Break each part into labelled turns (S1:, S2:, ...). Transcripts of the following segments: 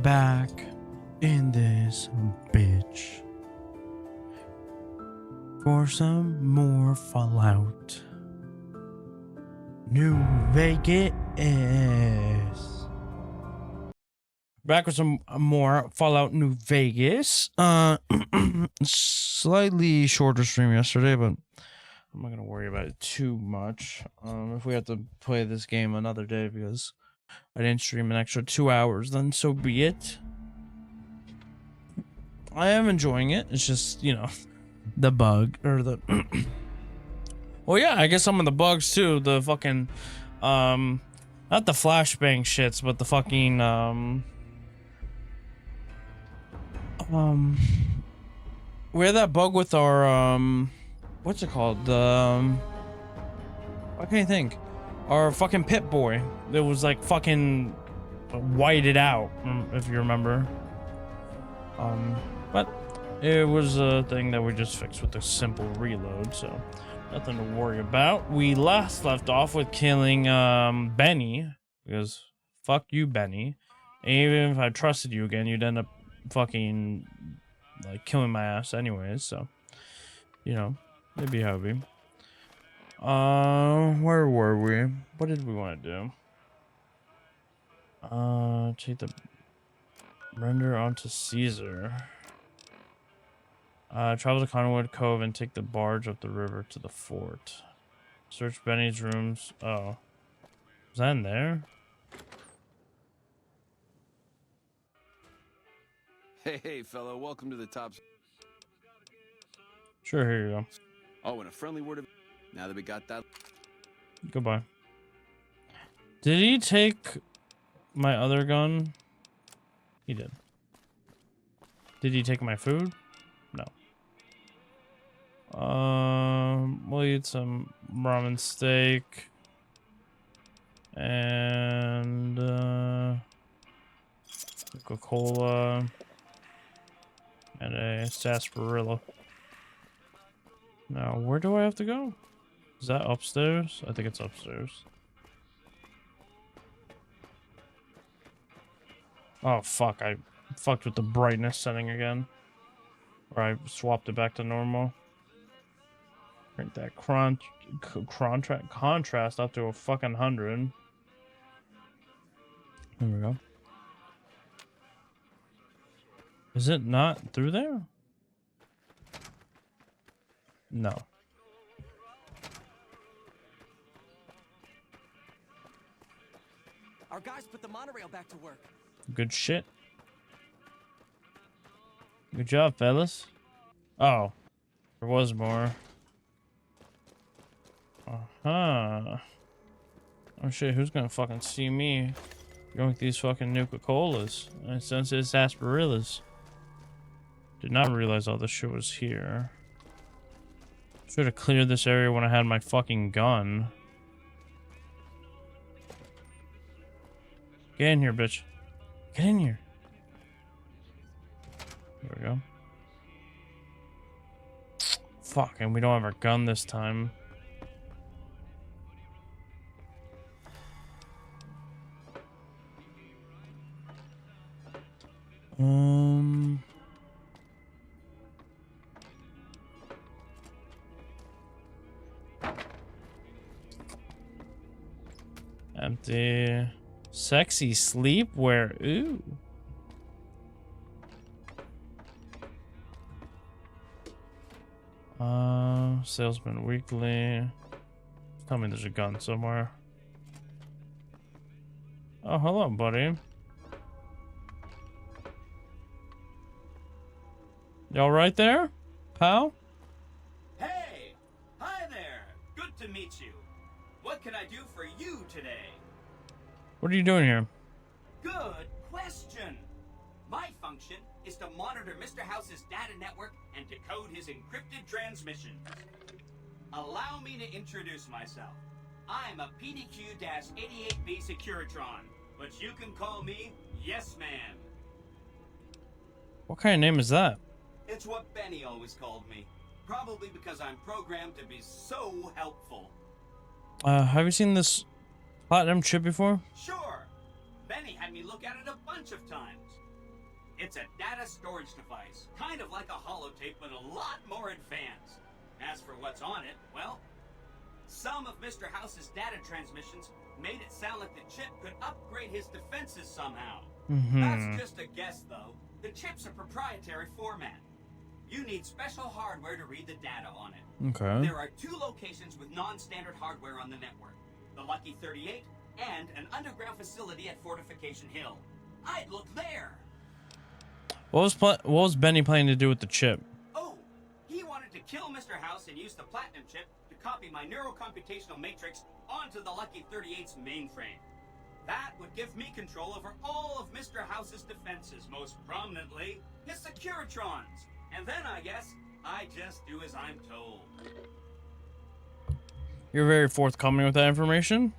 S1: back in this bitch for some more Fallout New Vegas. Back with some more Fallout New Vegas. Slightly shorter stream yesterday, but I'm not gonna worry about it too much. If we have to play this game another day because I didn't stream an extra 2 hours, then so be it. I am enjoying it. It's just, you know, the bug or the well, yeah, I guess some of the bugs too. The fucking not the flashbang shits, but the fucking we had that bug with our what's it called? The I can't think. Our fucking pit boy. It was like fucking whited out, if you remember. But it was a thing that we just fixed with a simple reload, so nothing to worry about. We last left off with killing Benny, because fuck you, Benny. And even if I trusted you again, you'd end up fucking like killing my ass anyways, so you know, it'd be how it be. Where were we? What did we want to do? Take the render onto Caesar. Travel to Conwood Cove and take the barge up the river to the fort. Search Benny's rooms. Oh, was that in there?
S2: Hey, fellow, welcome to the top.
S1: Sure, here you go.
S2: Oh, and a friendly word of... Now that we got that...
S1: Goodbye. Did he take my other gun? He did. Did he take my food? No. We'll eat some ramen steak. And, Coca-Cola. And a sarsaparilla. Now, where do I have to go? Is that upstairs? I think it's upstairs. Oh, fuck. I fucked with the brightness setting again. Or I swapped it back to normal. Crank that contrast up to a fucking 100. There we go. Is it not through there? No.
S3: Our guys put the monorail back to work.
S1: Good shit. Good job, fellas. Oh, there was more. Uh-huh. Oh shit, who's gonna fucking see me drink these fucking Nuka-Colas? I sense it's sarsaparillas. Did not realize all this shit was here. Should have cleared this area when I had my fucking gun. Get in here, bitch. Get in here. There we go. Fuck, and we don't have our gun this time. Empty. Sexy sleepwear. Ooh. Salesman weekly. Tell me there's a gun somewhere. Oh, hello, buddy. You all right there, pal?
S4: Hey! Hi there! Good to meet you. What can I do for you today?
S1: What are you doing here?
S4: Good question! My function is to monitor Mr. House's data network and decode his encrypted transmissions. Allow me to introduce myself. I'm a PDQ-88B Securitron, but you can call me Yes Man.
S1: What kind of name is that?
S4: It's what Benny always called me. Probably because I'm programmed to be so helpful.
S1: Have you seen this platinum chip before?
S4: Sure. Benny had me look at it a bunch of times. It's a data storage device, kind of like a holotape, but a lot more advanced. As for what's on it, well, some of Mr. House's data transmissions made it sound like the chip could upgrade his defenses somehow. That's just a guess, though. The chip's a proprietary format. You need special hardware to read the data on it.
S1: Okay.
S4: There are 2 locations with non-standard hardware on the network. The Lucky 38 and an underground facility at Fortification Hill. I'd look there.
S1: What was Benny planning to do with the chip?
S4: Oh, he wanted to kill Mr. House and use the Platinum chip to copy my neurocomputational matrix onto the Lucky 38's mainframe. That would give me control over all of Mr. House's defenses, most prominently his Securitrons. And then I guess I just do as I'm told.
S1: You're very forthcoming with that information.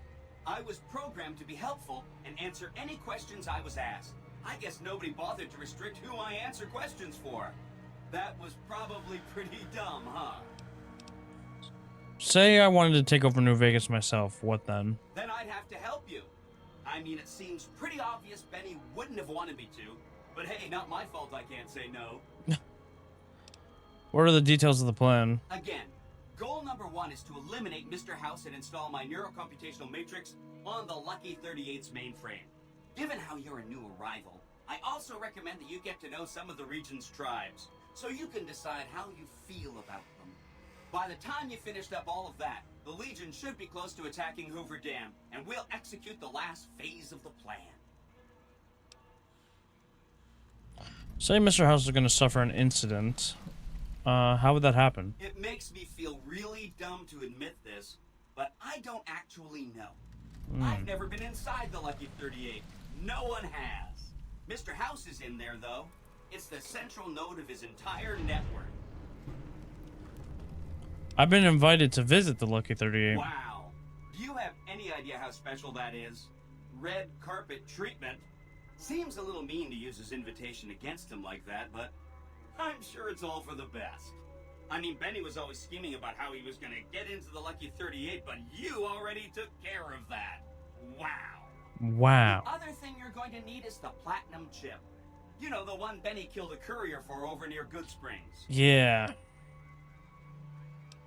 S4: I was programmed to be helpful and answer any questions I was asked. I guess nobody bothered to restrict who I answer questions for. That was probably pretty dumb, huh?
S1: Say I wanted to take over New Vegas myself, what then?
S4: Then I'd have to help you. I mean, it seems pretty obvious Benny wouldn't have wanted me to. But hey, not my fault I can't say no.
S1: What are the details of the plan?
S4: Again, goal number 1 is to eliminate Mr. House and install my neurocomputational matrix on the Lucky 38's mainframe. Given how you're a new arrival, I also recommend that you get to know some of the region's tribes, so you can decide how you feel about them. By the time you finished up all of that, the Legion should be close to attacking Hoover Dam, and we'll execute the last phase of the plan.
S1: Say Mr. House is going to suffer an incident. How would that happen?
S4: It makes me feel really dumb to admit this, but I don't actually know. I've never been inside the Lucky 38. No one has. Mr. House is in there, though. It's the central node of his entire network.
S1: I've been invited to visit the Lucky 38.
S4: Wow. Do you have any idea how special that is? Red carpet treatment. Seems a little mean to use his invitation against him like that, but I'm sure it's all for the best. I mean, Benny was always scheming about how he was going to get into the Lucky 38, but you already took care of that. Wow.
S1: Wow.
S4: The other thing you're going to need is the Platinum chip. You know, the one Benny killed a courier for over near Good Springs.
S1: Yeah.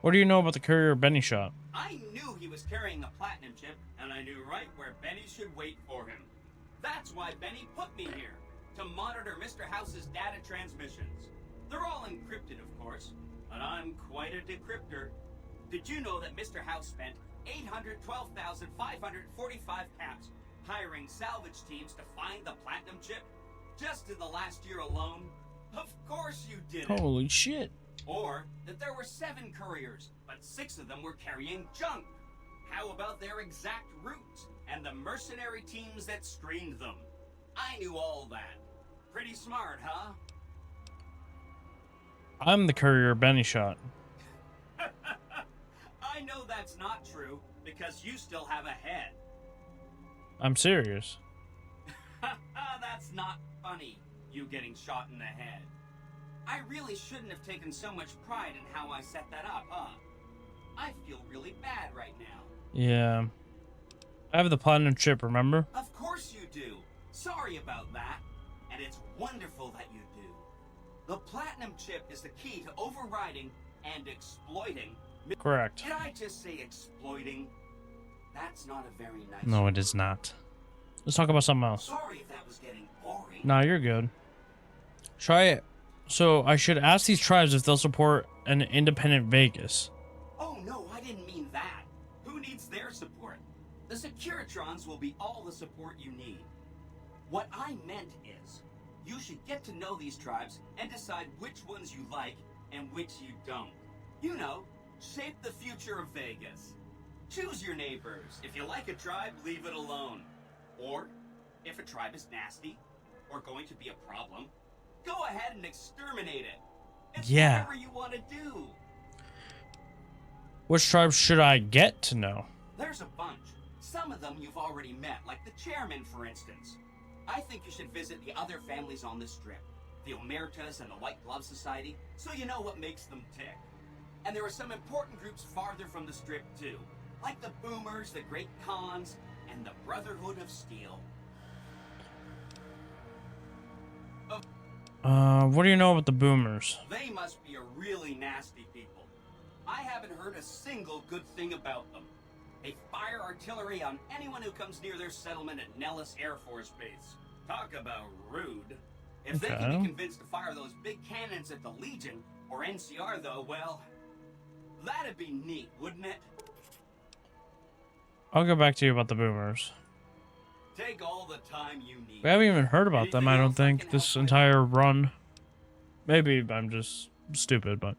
S1: What do you know about the courier Benny shot?
S4: I knew he was carrying a Platinum chip, and I knew right where Benny should wait for him. That's why Benny put me here, to monitor Mr. House's data transmissions. They're all encrypted, of course, but I'm quite a decryptor. Did you know that Mr. House spent 812,545 caps hiring salvage teams to find the Platinum chip? Just in the last year alone? Of course you didn't.
S1: Holy shit.
S4: Or that there were 7 couriers, but 6 of them were carrying junk. How about their exact routes and the mercenary teams that screened them? I knew all that. Pretty smart, huh?
S1: I'm the courier Benny shot.
S4: I know that's not true, because you still have a head.
S1: I'm serious.
S4: That's not funny, you getting shot in the head. I really shouldn't have taken so much pride in how I set that up, huh? I feel really bad right now.
S1: Yeah. I have the Platinum chip, remember?
S4: Of course you do. Sorry about that. And it's wonderful that you do. The Platinum chip is the key to overriding and exploiting.
S1: Correct.
S4: Did I just say exploiting? That's not a very nice
S1: No,
S4: word.
S1: it is not. Let's talk about something else.
S4: Sorry if that was getting boring.
S1: Nah, you're good. Try it. So I should ask these tribes if they'll support an independent Vegas.
S4: Oh no, I didn't mean that. Who needs their support? The Securitrons will be all the support you need. What I meant is, you should get to know these tribes and decide which ones you like and which you don't. You know, shape the future of Vegas. Choose your neighbors. If you like a tribe, leave it alone. Or, if a tribe is nasty, or going to be a problem, go ahead and exterminate it. It's whatever you want to do.
S1: Which tribes should I get to know?
S4: There's a bunch. Some of them you've already met, like the chairman, for instance. I think you should visit the other families on the strip, the Omertas and the White Glove Society, so you know what makes them tick. And there are some important groups farther from the strip, too, like the Boomers, the Great Khans, and the Brotherhood of Steel.
S1: What do you know about the boomers?
S4: They must be a really nasty people. I haven't heard a single good thing about them. They fire artillery on anyone who comes near their settlement at Nellis Air Force Base. Talk about rude. If they can be convinced to fire those big cannons at the Legion, or NCR though, well, that'd be neat, wouldn't it?
S1: I'll go back to you about the boomers.
S4: Take all the time you need.
S1: We haven't even heard about them, I don't think, this entire run. Maybe I'm just stupid, but...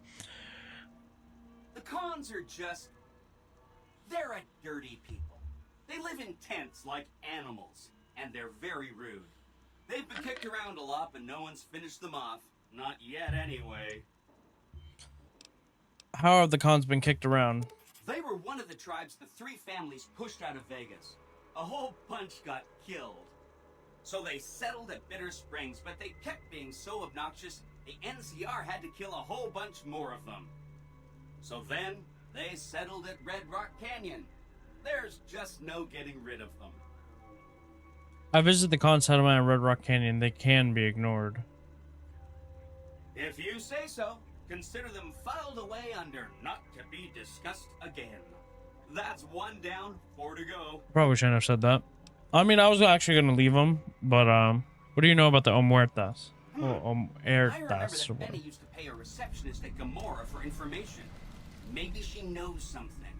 S4: The cons are just... they're a dirty people. They live in tents like animals, and they're very rude. They've been kicked around a lot, but no one's finished them off. Not yet, anyway.
S1: How have the cons been kicked around?
S4: They were one of the tribes the three families pushed out of Vegas. A whole bunch got killed. So they settled at Bitter Springs, but they kept being so obnoxious, the NCR had to kill a whole bunch more of them. So then, they settled at Red Rock Canyon. There's just no getting rid of them.
S1: I visited the con settlement at Red Rock Canyon. They can be ignored.
S4: If you say so, consider them filed away under not to be discussed again. That's 1 down, 4 to go.
S1: Probably shouldn't have said that. I mean, I was actually going to leave them, but, what do you know about the Omuertas?
S4: I remember
S1: Omuertas.
S4: that Benny used to pay a receptionist at Gamora for information. Maybe she knows something.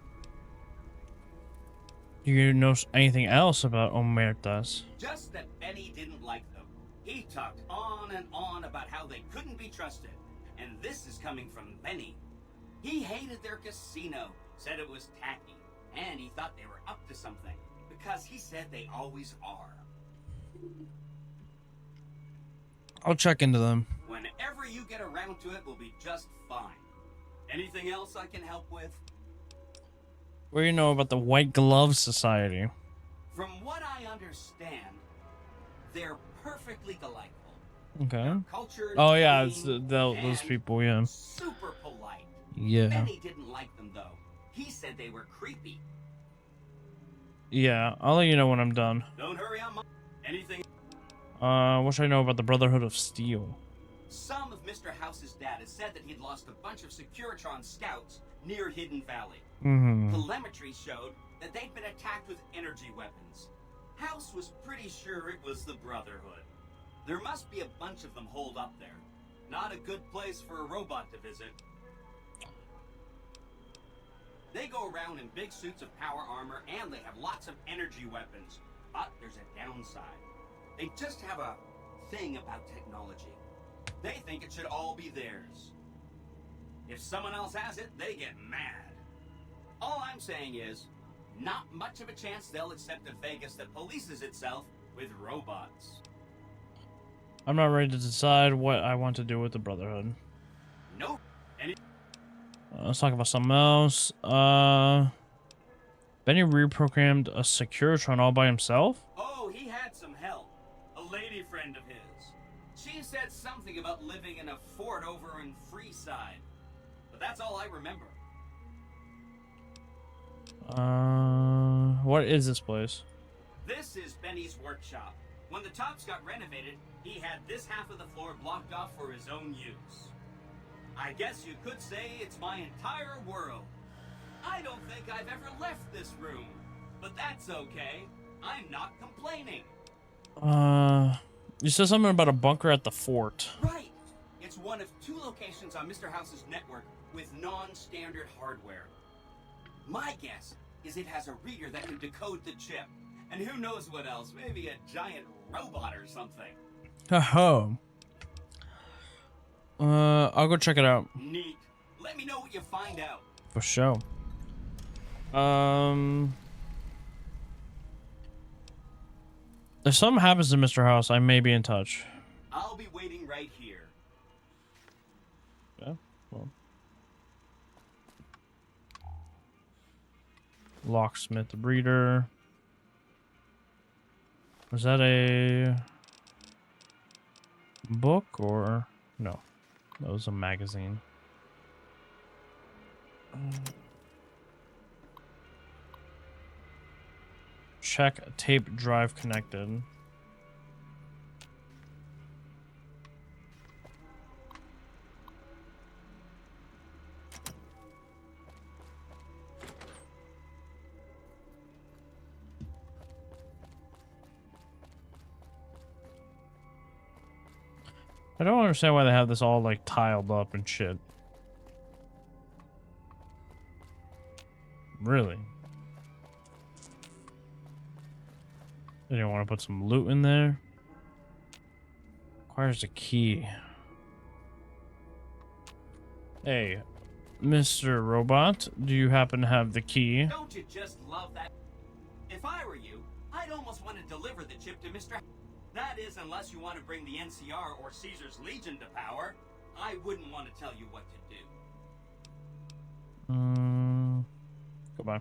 S1: Do you know anything else about Omuertas?
S4: Just that Benny didn't like them. He talked on and on about how they couldn't be trusted. And this is coming from Benny. He hated their casino, said it was tacky, and he thought they were up to something, because he said they always are.
S1: I'll check into them.
S4: Whenever you get around to it, will be just fine. Anything else I can help with?
S1: What do you know about the White Glove Society?
S4: From what I understand, they're perfectly delightful.
S1: Okay.
S4: Cultured,
S1: Oh yeah,
S4: clean,
S1: it's those
S4: and
S1: people, yeah.
S4: super polite.
S1: Yeah.
S4: Benny didn't like them though. He said they were creepy.
S1: Yeah, I'll let you know when I'm done.
S4: Don't hurry on my... Anything...
S1: What should I know about the Brotherhood of Steel?
S4: Some of Mr. House's data said that he'd lost a bunch of Securitron scouts near Hidden Valley.
S1: Mm-hmm.
S4: Telemetry showed that they'd been attacked with energy weapons. House was pretty sure it was the Brotherhood. There must be a bunch of them holed up there. Not a good place for a robot to visit. They go around in big suits of power armor, and they have lots of energy weapons. But there's a downside. They just have a thing about technology. They think it should all be theirs. If someone else has it, they get mad. All I'm saying is, not much of a chance they'll accept a Vegas that polices itself with robots.
S1: I'm not ready to decide what I want to do with the Brotherhood.
S4: Nope.
S1: Let's talk about something else. Benny reprogrammed a Securitron all by himself?
S4: Oh, he had some help. A lady friend of his. She said something about living in a fort over in Freeside. But that's all I remember.
S1: What is this place?
S4: This is Benny's workshop. When the tops got renovated, he had this half of the floor blocked off for his own use. I guess you could say it's my entire world. I don't think I've ever left this room, but that's okay. I'm not complaining.
S1: You said something about a bunker at the fort.
S4: Right. It's one of 2 locations on Mr. House's network with non-standard hardware. My guess is it has a reader that can decode the chip. And who knows what else? Maybe a giant robot or something.
S1: Oh. I'll go check it out.
S4: Neat. Let me know what you find out.
S1: For sure. If something happens to Mr. House, I may be in touch.
S4: I'll be waiting right here.
S1: Yeah, well. Locksmith breeder. Was that a book or no? That was a magazine. Check tape drive connected. I don't understand why they have this all like tiled up and shit. Really? They didn't want to put some loot in there. Requires a key. Hey, Mr. Robot, do you happen to have the key?
S4: Don't you just love that? If I were you, I'd almost want to deliver the chip to Mr. That is, unless you want to bring the NCR or Caesar's Legion to power. I wouldn't want to tell you what to do.
S1: Goodbye.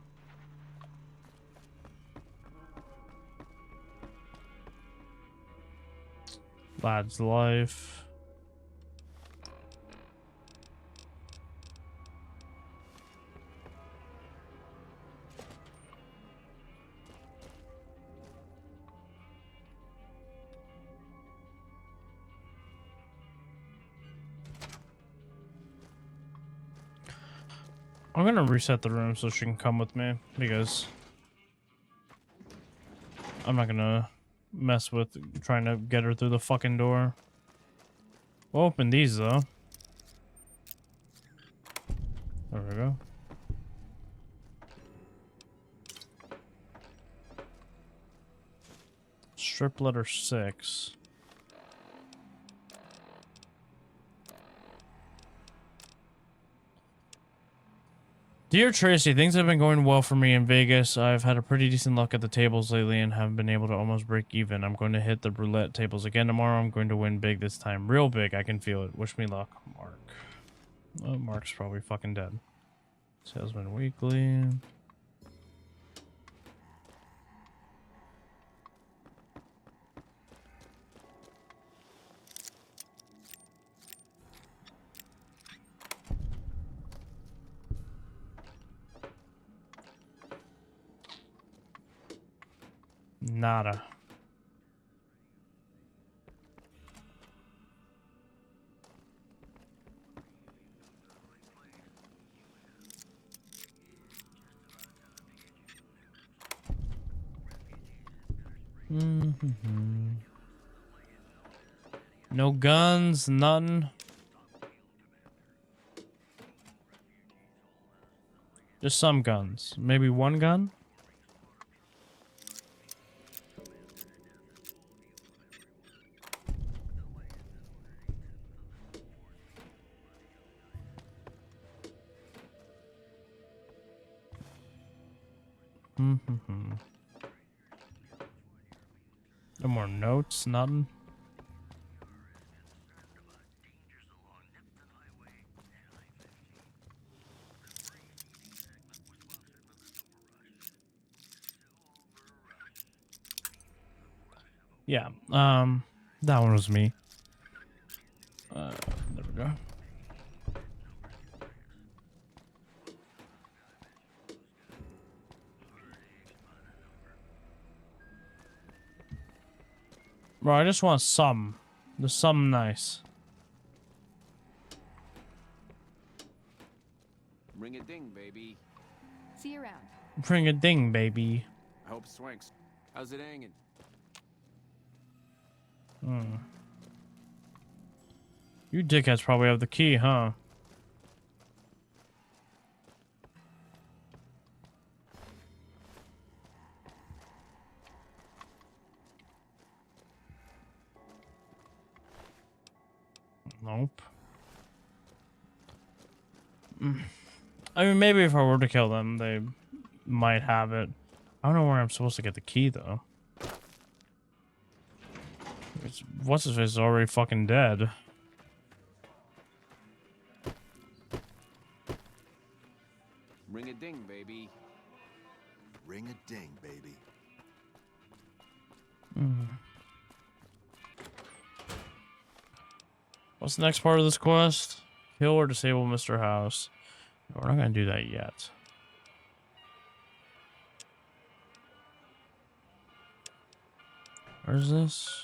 S1: Lad's life. I'm gonna reset the room so she can come with me because I'm not gonna mess with trying to get her through the fucking door. We'll open these though. There we go. Strip letter 6. Dear Tracy, things have been going well for me in Vegas. I've had a pretty decent luck at the tables lately and have been able to almost break even. I'm going to hit the roulette tables again tomorrow. I'm going to win big this time. Real big. I can feel it. Wish me luck, Mark. Oh, Mark's probably fucking dead. Salesman Weekly. Nada. No guns, none. Just some guns. Maybe one gun? No more notes, nothing. Yeah, that one was me. There we go. Bro, I just want some. Just some nice.
S2: Ring a ding, baby.
S5: See you around.
S1: Bring a ding, baby.
S2: I hope Swanks. How's it hanging?
S1: You dickheads probably have the key, huh? Nope. I mean, maybe if I were to kill them, they might have it. I don't know where I'm supposed to get the key, though. What's his face is already fucking dead.
S2: Ring a ding, baby.
S6: Ring a ding, baby.
S1: What's the next part of this quest? Kill or disable Mr. House. We're not gonna do that yet. Where's this?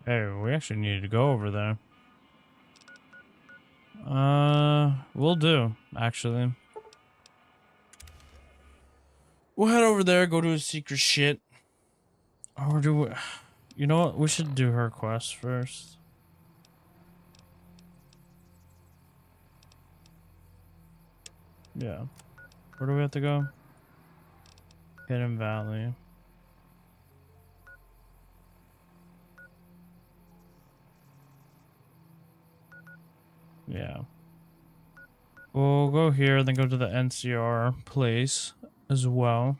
S1: Hey, we actually need to go over there. We'll do, actually. We'll head over there, go to his secret shit. Or do we... You know what? We should do her quest first. Yeah. Where do we have to go? Hidden Valley. Yeah. We'll go here, then go to the NCR place as well.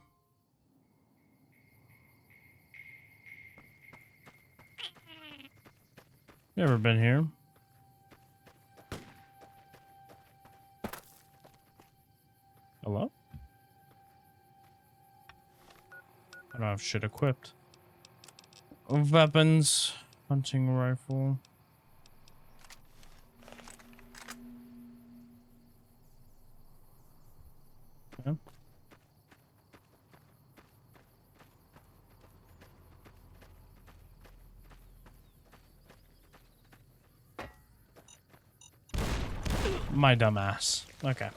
S1: You ever been here? Hello? I don't have shit equipped. Weapons. Hunting rifle. Okay. My dumbass. Okay.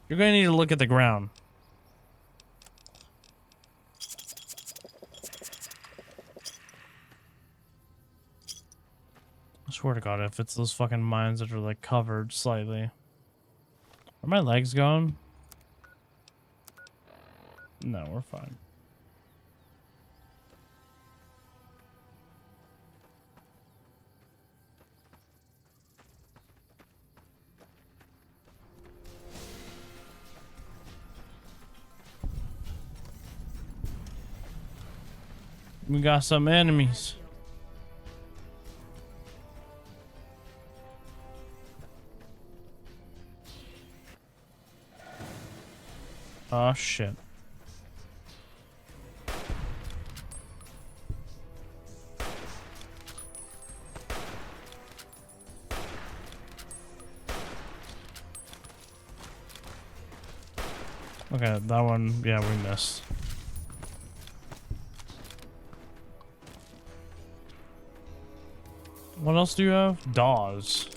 S1: You're gonna need to look at the ground. I swear to God, if it's those fucking mines that are like covered slightly. Are my legs going? No, we're fine. We got some enemies. Oh shit. Okay, that one, yeah, we missed. What else do you have? DAWs.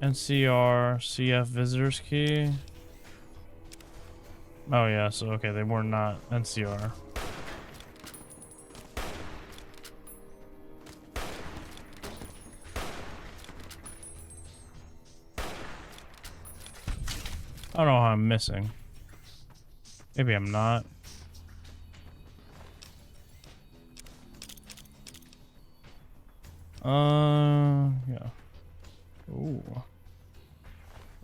S1: NCR, CF visitors key. Oh yeah, so okay, they were not NCR. I don't know how I'm missing. Maybe I'm not. Yeah. Ooh.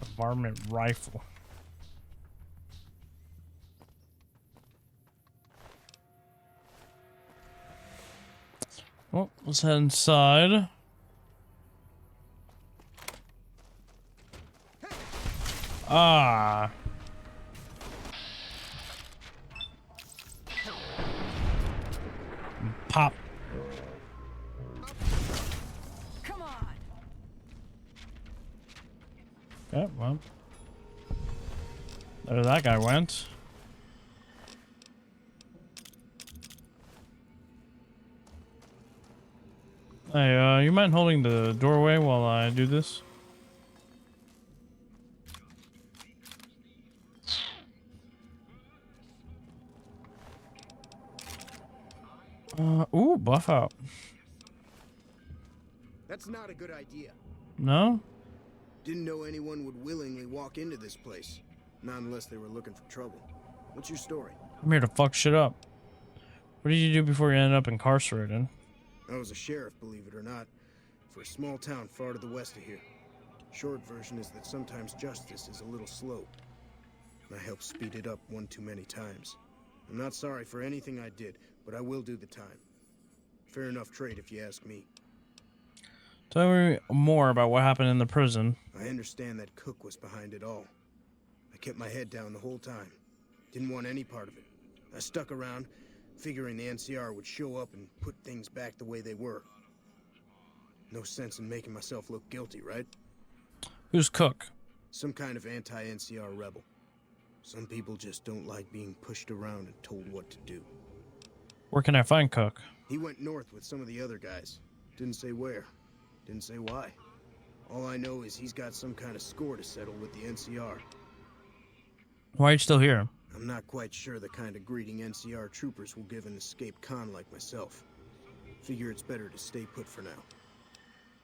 S1: A varmint rifle. Well, let's head inside. Ah. Pop.
S3: Come on.
S1: Okay, well. There that guy went. Hey, you mind holding the doorway while I do this? Ooh, buff out.
S5: That's not a good idea.
S1: No?
S5: Didn't know anyone would willingly walk into this place. Not unless they were looking for trouble. What's your story?
S1: I'm here to fuck shit up. What did you do before you ended up incarcerated?
S5: I was a sheriff, believe it or not, for a small town far to the west of here. Short version is that sometimes justice is a little slow. I helped speed it up one too many times. I'm not sorry for anything I did, but I will do the time. Fair enough trade if you ask me.
S1: Tell me more about what happened in the prison.
S5: I understand that Cook was behind it all. I kept my head down the whole time. Didn't want any part of it. I stuck around, figuring the NCR would show up and put things back the way they were. No sense in making myself look guilty, right?
S1: Who's Cook?
S5: Some kind of anti-NCR rebel. Some people just don't like being pushed around and told what to do.
S1: Where can I find Cook?
S5: He went north with some of the other guys. Didn't say where. Didn't say why. All I know is he's got some kind of score to settle with the NCR.
S1: Why are you still here?
S5: I'm not quite sure the kind of greeting NCR troopers will give an escaped con like myself. Figure it's better to stay put for now.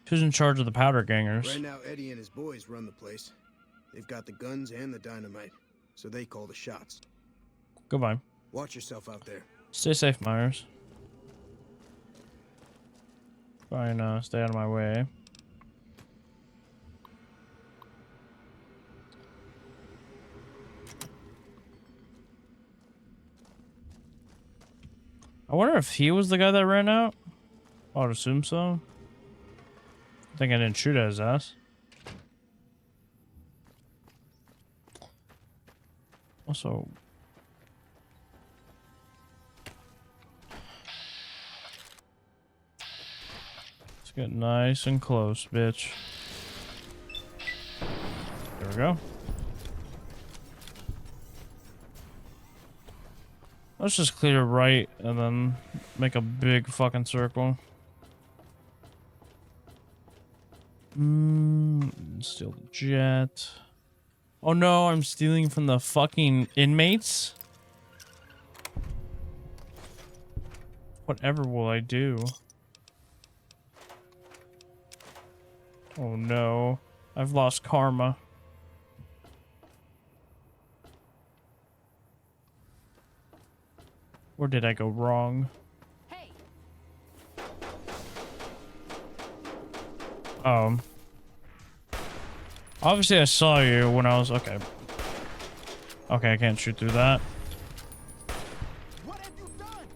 S1: Who's in charge of the powder gangers?
S5: Right now, Eddie and his boys run the place. They've got the guns and the dynamite, so they call the shots.
S1: Goodbye.
S5: Watch yourself out there.
S1: Stay safe, Myers. Fine, stay out of my way. I wonder if he was the guy that ran out. I would assume so. I think I didn't shoot at his ass. Also, let's get nice and close, bitch. There we go. Let's just clear right and then make a big fucking circle. Steal the jet. Oh no, I'm stealing from the fucking inmates? Whatever will I do? Oh no, I've lost karma. Where did I go wrong?
S3: Hey,
S1: Obviously I saw you when I was... Okay. Okay, I can't shoot through that.
S6: What have you done?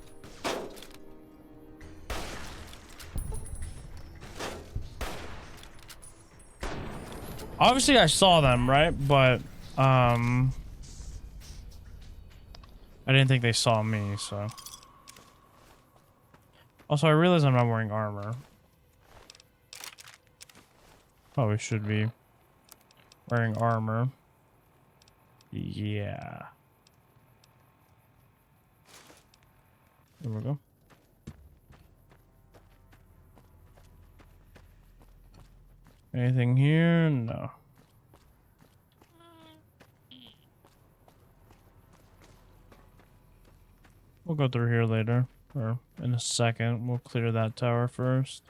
S1: Obviously I saw them, right? But, I didn't think they saw me, so... Also, I realize I'm not wearing armor. Probably should be wearing armor. Yeah. There we go. Anything here? No. We'll go through here later, or in a second. We'll clear that tower first.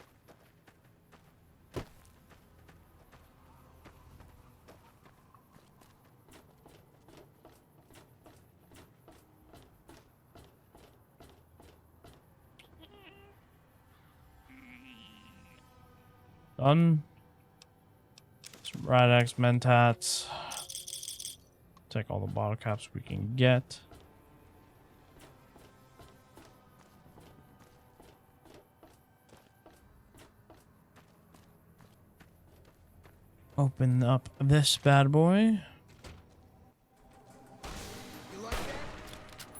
S1: Done. Some Rad-X Mentats. Take all the bottle caps we can get. Open up this bad boy.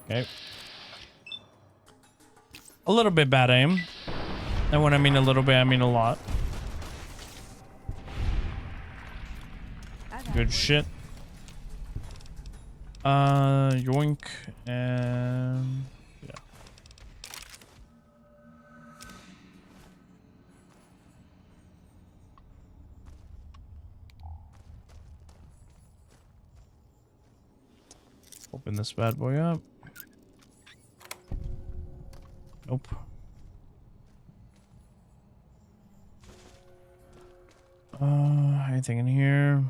S1: Okay. A little bit bad aim. And when I mean a little bit, I mean a lot. Good shit. Yoink and yeah. Open this bad boy up. Nope. Anything in here?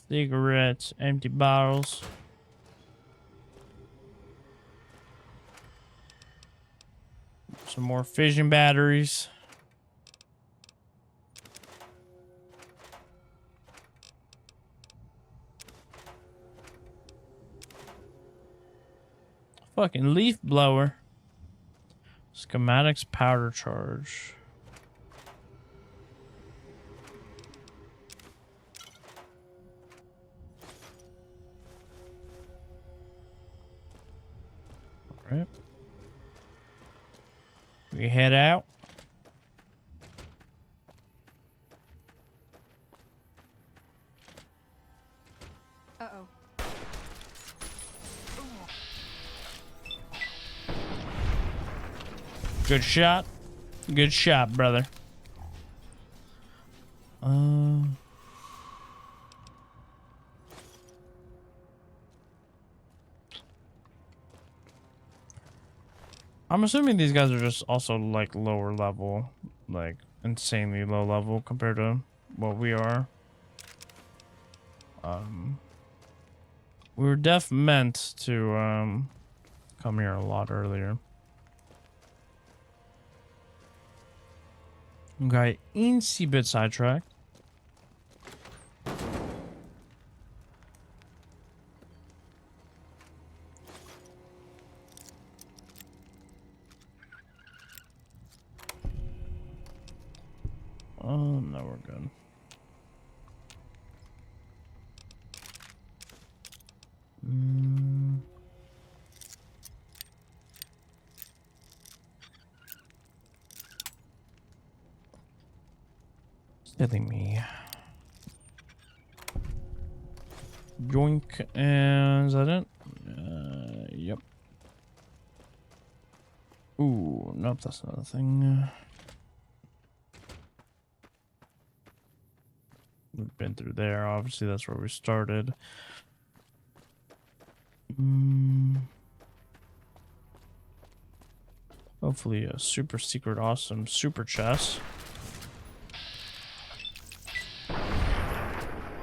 S1: Cigarettes, empty bottles. Some more fission batteries. Fucking leaf blower. Schematics powder charge. All right. We head out.
S3: Uh-oh.
S1: Good shot. Good shot, brother. I'm assuming these guys are just also like lower level, like insanely low level compared to what we are. We were meant to come here a lot earlier. Okay, eensy bit sidetracked. Oh, no, we're good. Silly me. Yoink, and is that it? Yep. Ooh, nope, that's another thing. We've been through there. Obviously, that's where we started. Hopefully, a super secret, awesome super chest.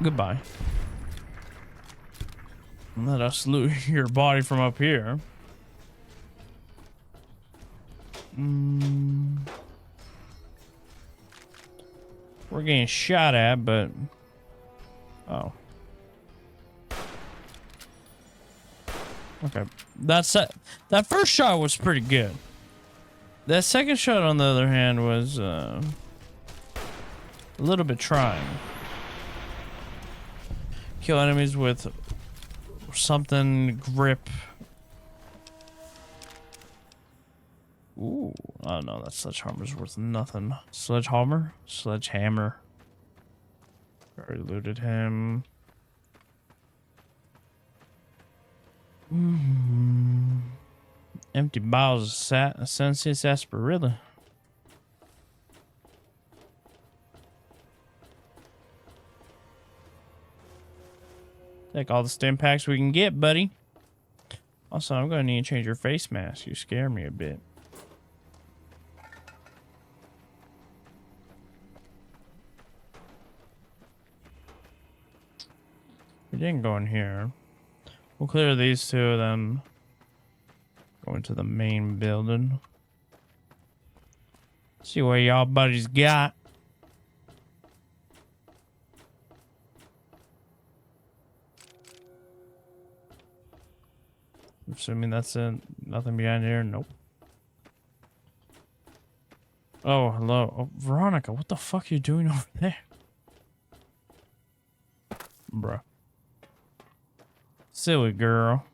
S1: Goodbye. Let us loot your body from up here. We're getting shot at, but... Oh. Okay. That's it. That first shot was pretty good. That second shot, on the other hand, was a little bit trying. Kill enemies with something grip. Ooh, oh no, that sledgehammer's worth nothing. Sledgehammer? Sledgehammer. Already looted him. Empty bottles of Sunset Sarsaparilla. Take all the stim packs we can get, buddy. Also, I'm gonna need to change your face mask. You scare me a bit. We didn't go in here. We'll clear these two, then go into the main building. See what y'all buddies got. Assuming that's it. Nothing behind here. Nope. Oh, hello. Oh, Veronica, what the fuck are you doing over there? Bruh. Silly girl.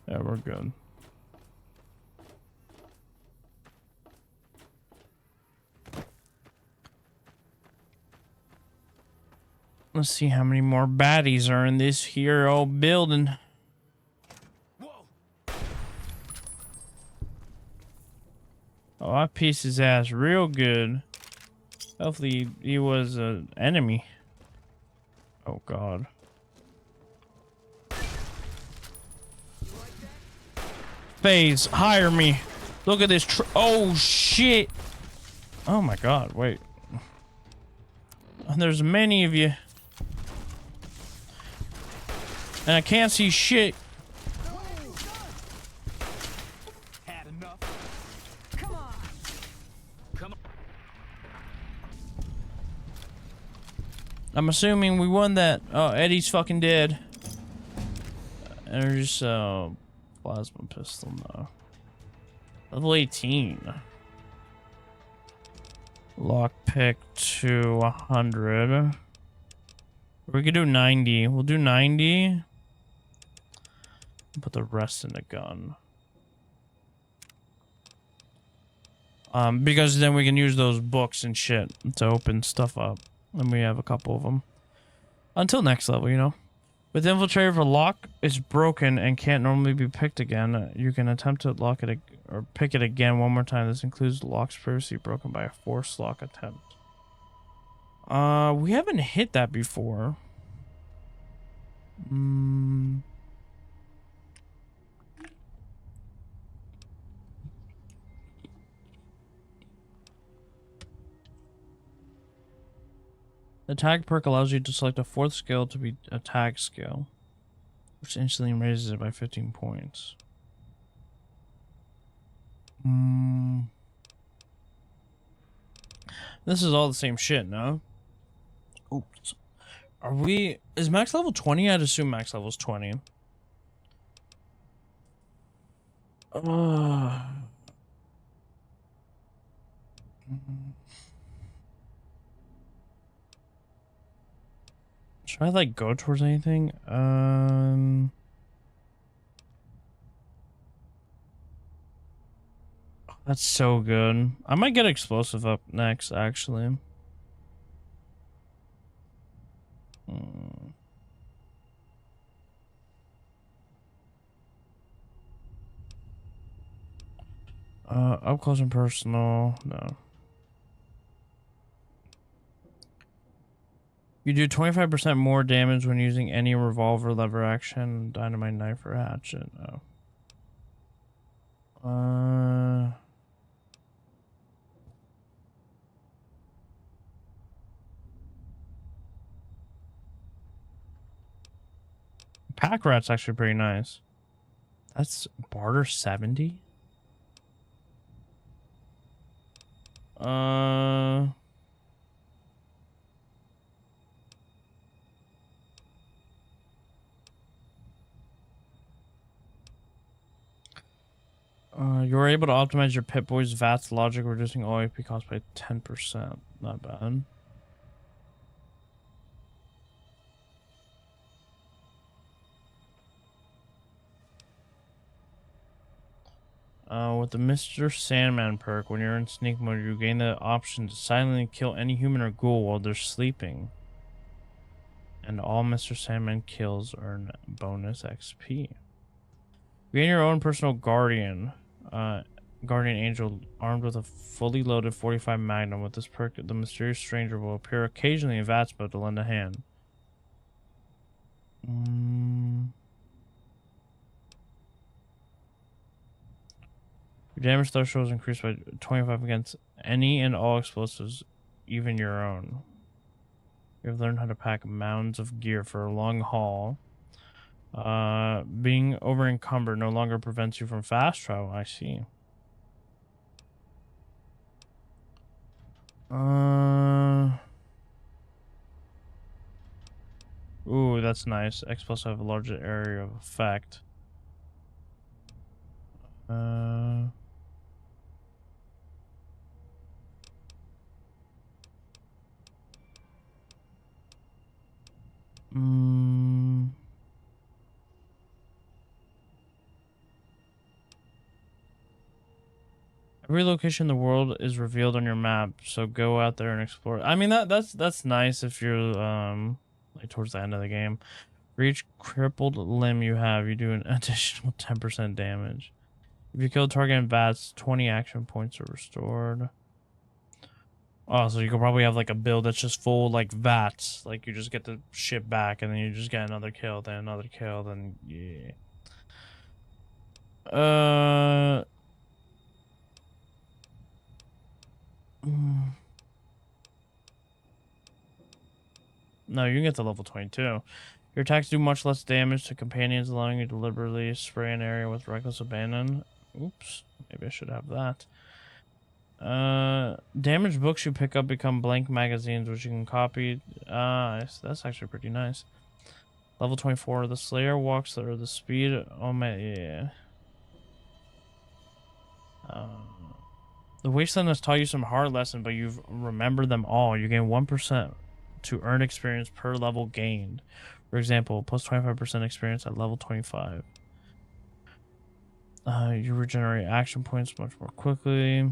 S1: Yeah, we're good. Let's see how many more baddies are in this here old building. Oh, I pieced his ass real good. Hopefully he was an enemy. Oh god. FaZe, hire me. Look at this oh shit. Oh my god, wait. There's many of you. And I can't see shit.
S6: Had enough.
S3: Come on.
S6: Come on.
S1: I'm assuming we won that. Oh, Eddie's fucking dead. And there's plasma pistol now. Level 18. Lockpick to 100. We could do 90. We'll do 90. Put the rest in the gun. Because then we can use those books and shit to open stuff up. And we have a couple of them. Until next level, you know. With Infiltrator, if a lock is broken and can't normally be picked again, you can attempt to lock it or pick it again one more time. This includes locks previously broken by a forced lock attempt. We haven't hit that before. The tag perk allows you to select a fourth skill to be a tag skill, which instantly raises it by 15 points. This is all the same shit, no? Oops. Are we... Is max level 20? I'd assume max level is 20. Should I, like, go towards anything? That's so good. I might get explosive up next, actually. Up close and personal, no. You do 25% more damage when using any revolver, lever action, dynamite, knife, or hatchet. No. Pack rat's actually pretty nice. That's barter 70. You're able to optimize your Pit Boy's VATS logic, reducing all AP cost by 10%. Not bad. With the Mr. Sandman perk, when you're in sneak mode, you gain the option to silently kill any human or ghoul while they're sleeping. And all Mr. Sandman kills earn bonus XP. You gain your own personal guardian. Guardian Angel, armed with a fully loaded 45 Magnum. With this perk, the mysterious stranger will appear occasionally in VATS mode to lend a hand. Your damage threshold is increased by 25 against any and all explosives, even your own. You have learned how to pack mounds of gear for a long haul. Being over encumbered no longer prevents you from fast travel. I see. Ooh, that's nice. Explosives have a larger area of effect. Every location in the world is revealed on your map, so go out there and explore. I mean that's nice if you're like towards the end of the game. For each crippled limb you have, you do an additional 10% damage. If you kill a target in VATS, 20 action points are restored. Oh, so you could probably have like a build that's just full like VATS. Like you just get the shit back and then you just get another kill, then another kill, then yeah. No, you can get to level 22. Your attacks do much less damage to companions, allowing you to deliberately spray an area with reckless abandon. Oops, maybe I should have that. Damaged books you pick up become blank magazines, which you can copy. That's actually pretty nice. Level 24, the Slayer walks or the speed. Oh man, yeah. The Wasteland has taught you some hard lessons, but you've remembered them all. You gain 1% to earn experience per level gained. For example, plus 25% experience at level 25. You regenerate action points much more quickly.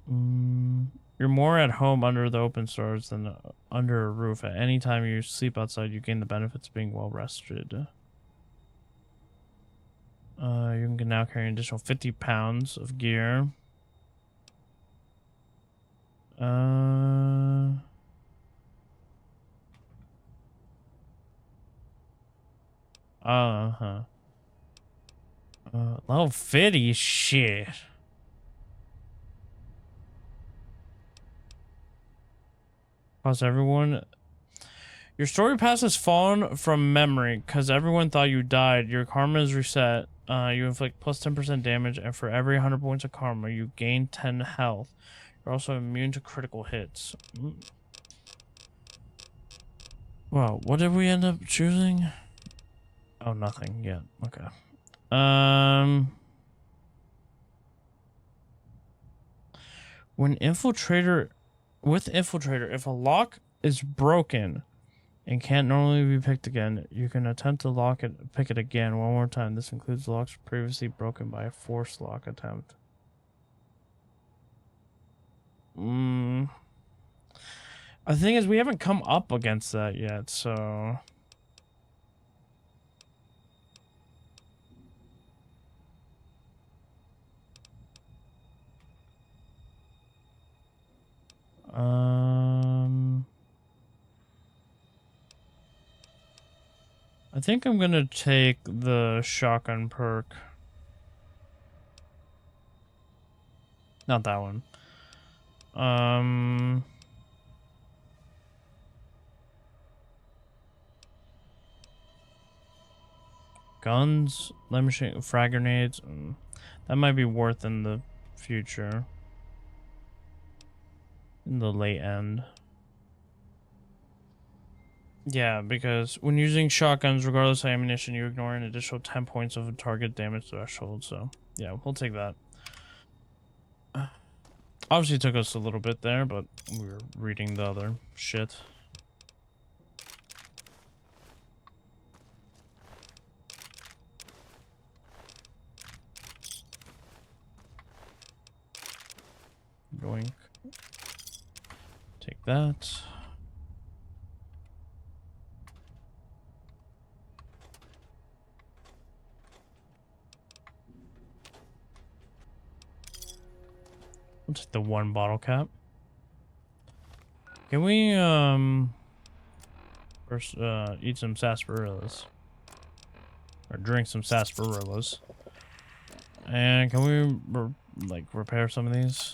S1: You're more at home under the open stars than under a roof. At any time you sleep outside, you gain the benefits of being well rested. You can now carry an additional 50 pounds of gear. Level 50 shit. Cause everyone. Your story pass has fallen from memory because everyone thought you died. Your karma is reset. You inflict plus 10% damage, and for every 100 points of karma, you gain 10 health. You're also immune to critical hits. Wow, what did we end up choosing? Oh, nothing yet. Okay. With Infiltrator, if a lock is broken and can't normally be picked again, you can attempt to pick it again one more time. This includes locks previously broken by a forced lock attempt. The thing is, we haven't come up against that yet, so... I think I'm gonna take the shotgun perk. Not that one. Guns, flame machine, frag grenades. That might be worth in the future. In the late end. Yeah, because when using shotguns, regardless of ammunition, you ignore an additional 10 points of a target damage threshold. So, yeah, we'll take that. Obviously, it took us a little bit there, but we were reading the other shit. Yoink. Take that. We'll take the one bottle cap. Can we, first, eat some sarsaparillas? Or drink some sarsaparillas. And can we, like, repair some of these?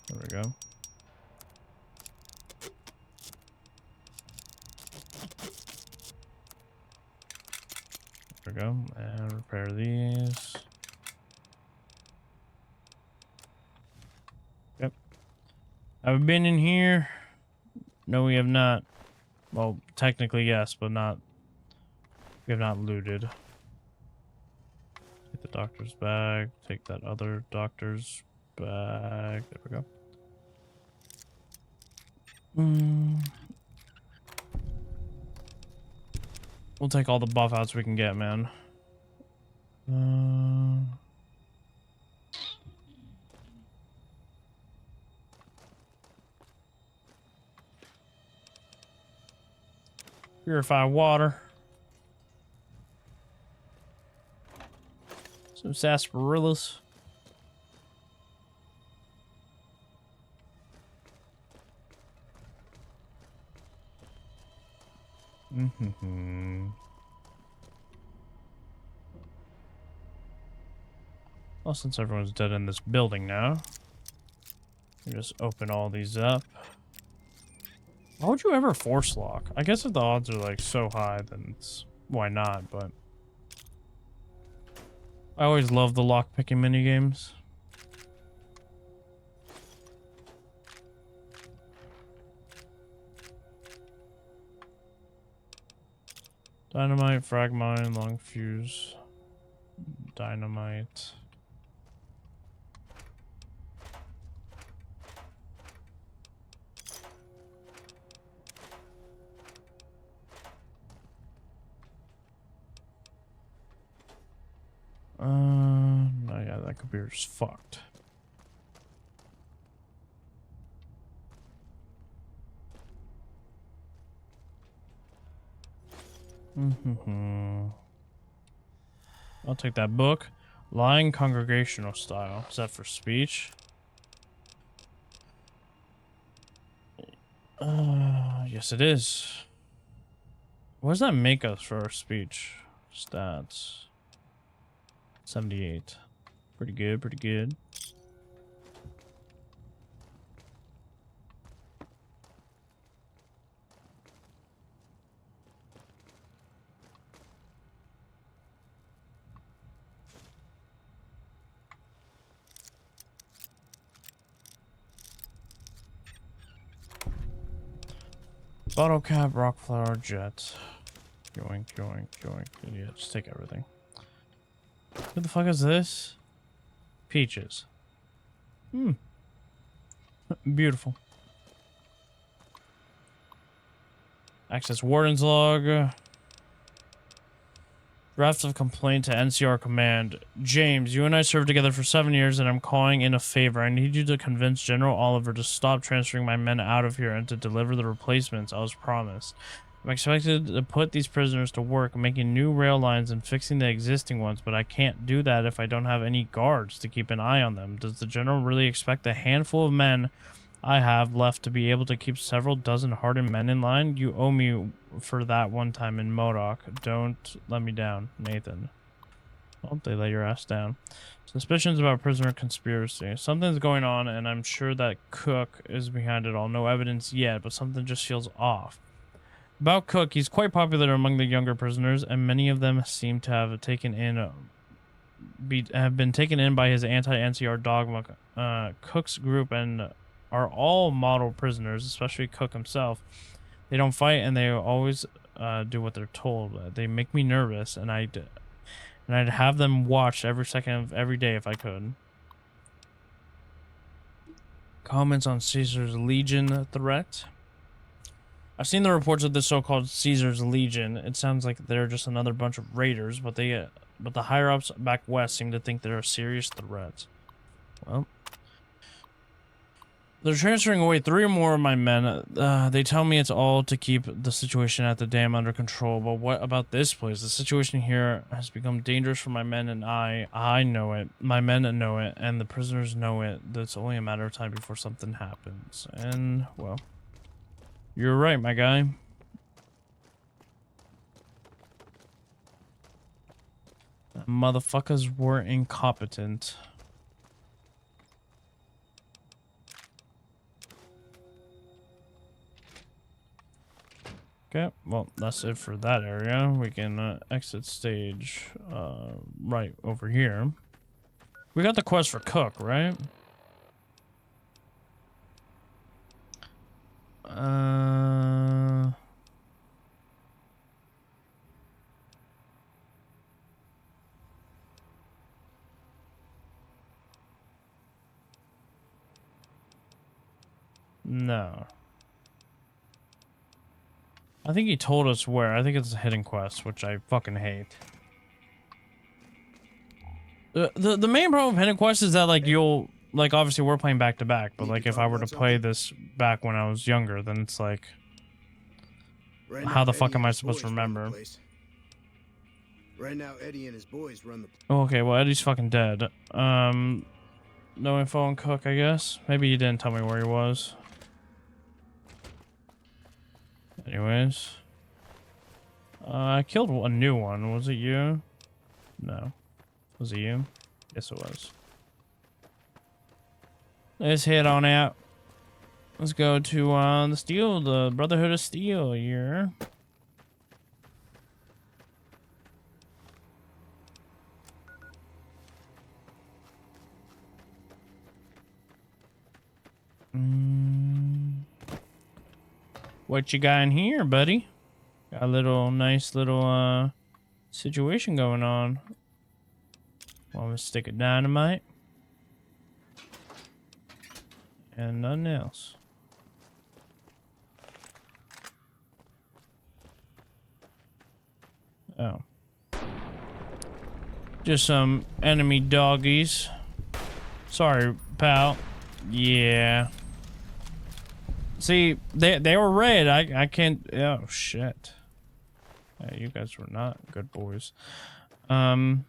S1: There we go. There we go. And repair these. Yep. Have we been in here? No, we have not. Well, technically yes, but not. We have not looted. Take the doctor's bag. Take that other doctor's bag. There we go. We'll take all the buff outs we can get, man. Purify water. Some sarsaparillas. Well, since everyone's dead in this building now, you just open all these up. Why would you ever force lock? I guess if the odds are like so high, then it's why not, but I always love the lock picking minigames. Dynamite, frag mine, long fuse, dynamite. Spears fucked. I'll take that book. Lying congregational style. Is that for speech? Yes it is. What does that make us for our speech? Stats. 78. Pretty good, pretty good. Bottle cap, rock flower, jet. Yoink, yoink, yoink. Yeah, just take everything. Who the fuck is this? Peaches. Beautiful. Access Warden's log. Draft of complaint to NCR command. James, you and I served together for 7 years and I'm calling in a favor. I need you to convince General Oliver to stop transferring my men out of here and to deliver the replacements I was promised. I'm expected to put these prisoners to work making new rail lines and fixing the existing ones, but I can't do that if I don't have any guards to keep an eye on them. Does the general really expect a handful of men I have left to be able to keep several dozen hardened men in line? You owe me for that one time in Modoc. Don't let me down, Nathan. Oh, they let your ass down. Suspicions about prisoner conspiracy. Something's going on, and I'm sure that Cook is behind it all. No evidence yet, but something just feels off. About Cook, he's quite popular among the younger prisoners, and many of them seem to have been taken in by his anti-NCR dogma. Cook's group and are all model prisoners, especially Cook himself. They don't fight, and they always do what they're told. They make me nervous, and I'd have them watched every second of every day if I could. Comments on Caesar's Legion threat. I've seen the reports of the so-called Caesar's Legion. It sounds like they're just another bunch of raiders, but the higher-ups back west seem to think they're a serious threat. Well, they're transferring away 3 or more of my men. They tell me it's all to keep the situation at the dam under control, but what about this place? The situation here has become dangerous for my men, and I know it. My men know it, and the prisoners know it. It's only a matter of time before something happens. And, well, you're right, my guy. Motherfuckers were incompetent. Okay, well, that's it for that area. We can exit stage right over here. We got the quest for Cook, right? No. I think he told us where. I think it's a hidden quest, which I fucking hate. The main problem with hidden quests is that, like, you'll... Like, obviously, we're playing back-to-back, but, like, if I were to play this back when I was younger, then it's like... How the fuck am I supposed to remember?
S5: Right now, Eddie and his boys run the...
S1: Oh, okay, well, Eddie's fucking dead. No info on Cook, I guess? Maybe you didn't tell me where he was. Anyways. I killed a new one. Was it you? No. Was it you? Yes, it was. Let's head on out. Let's go to the Steel, the Brotherhood of Steel here. What you got in here, buddy? Got a little nice little situation going on. Want me to stick a dynamite? And nothing else. Oh. Just some enemy doggies. Sorry, pal. Yeah. See, they were red. I can't. Oh shit. Yeah, you guys were not good boys. You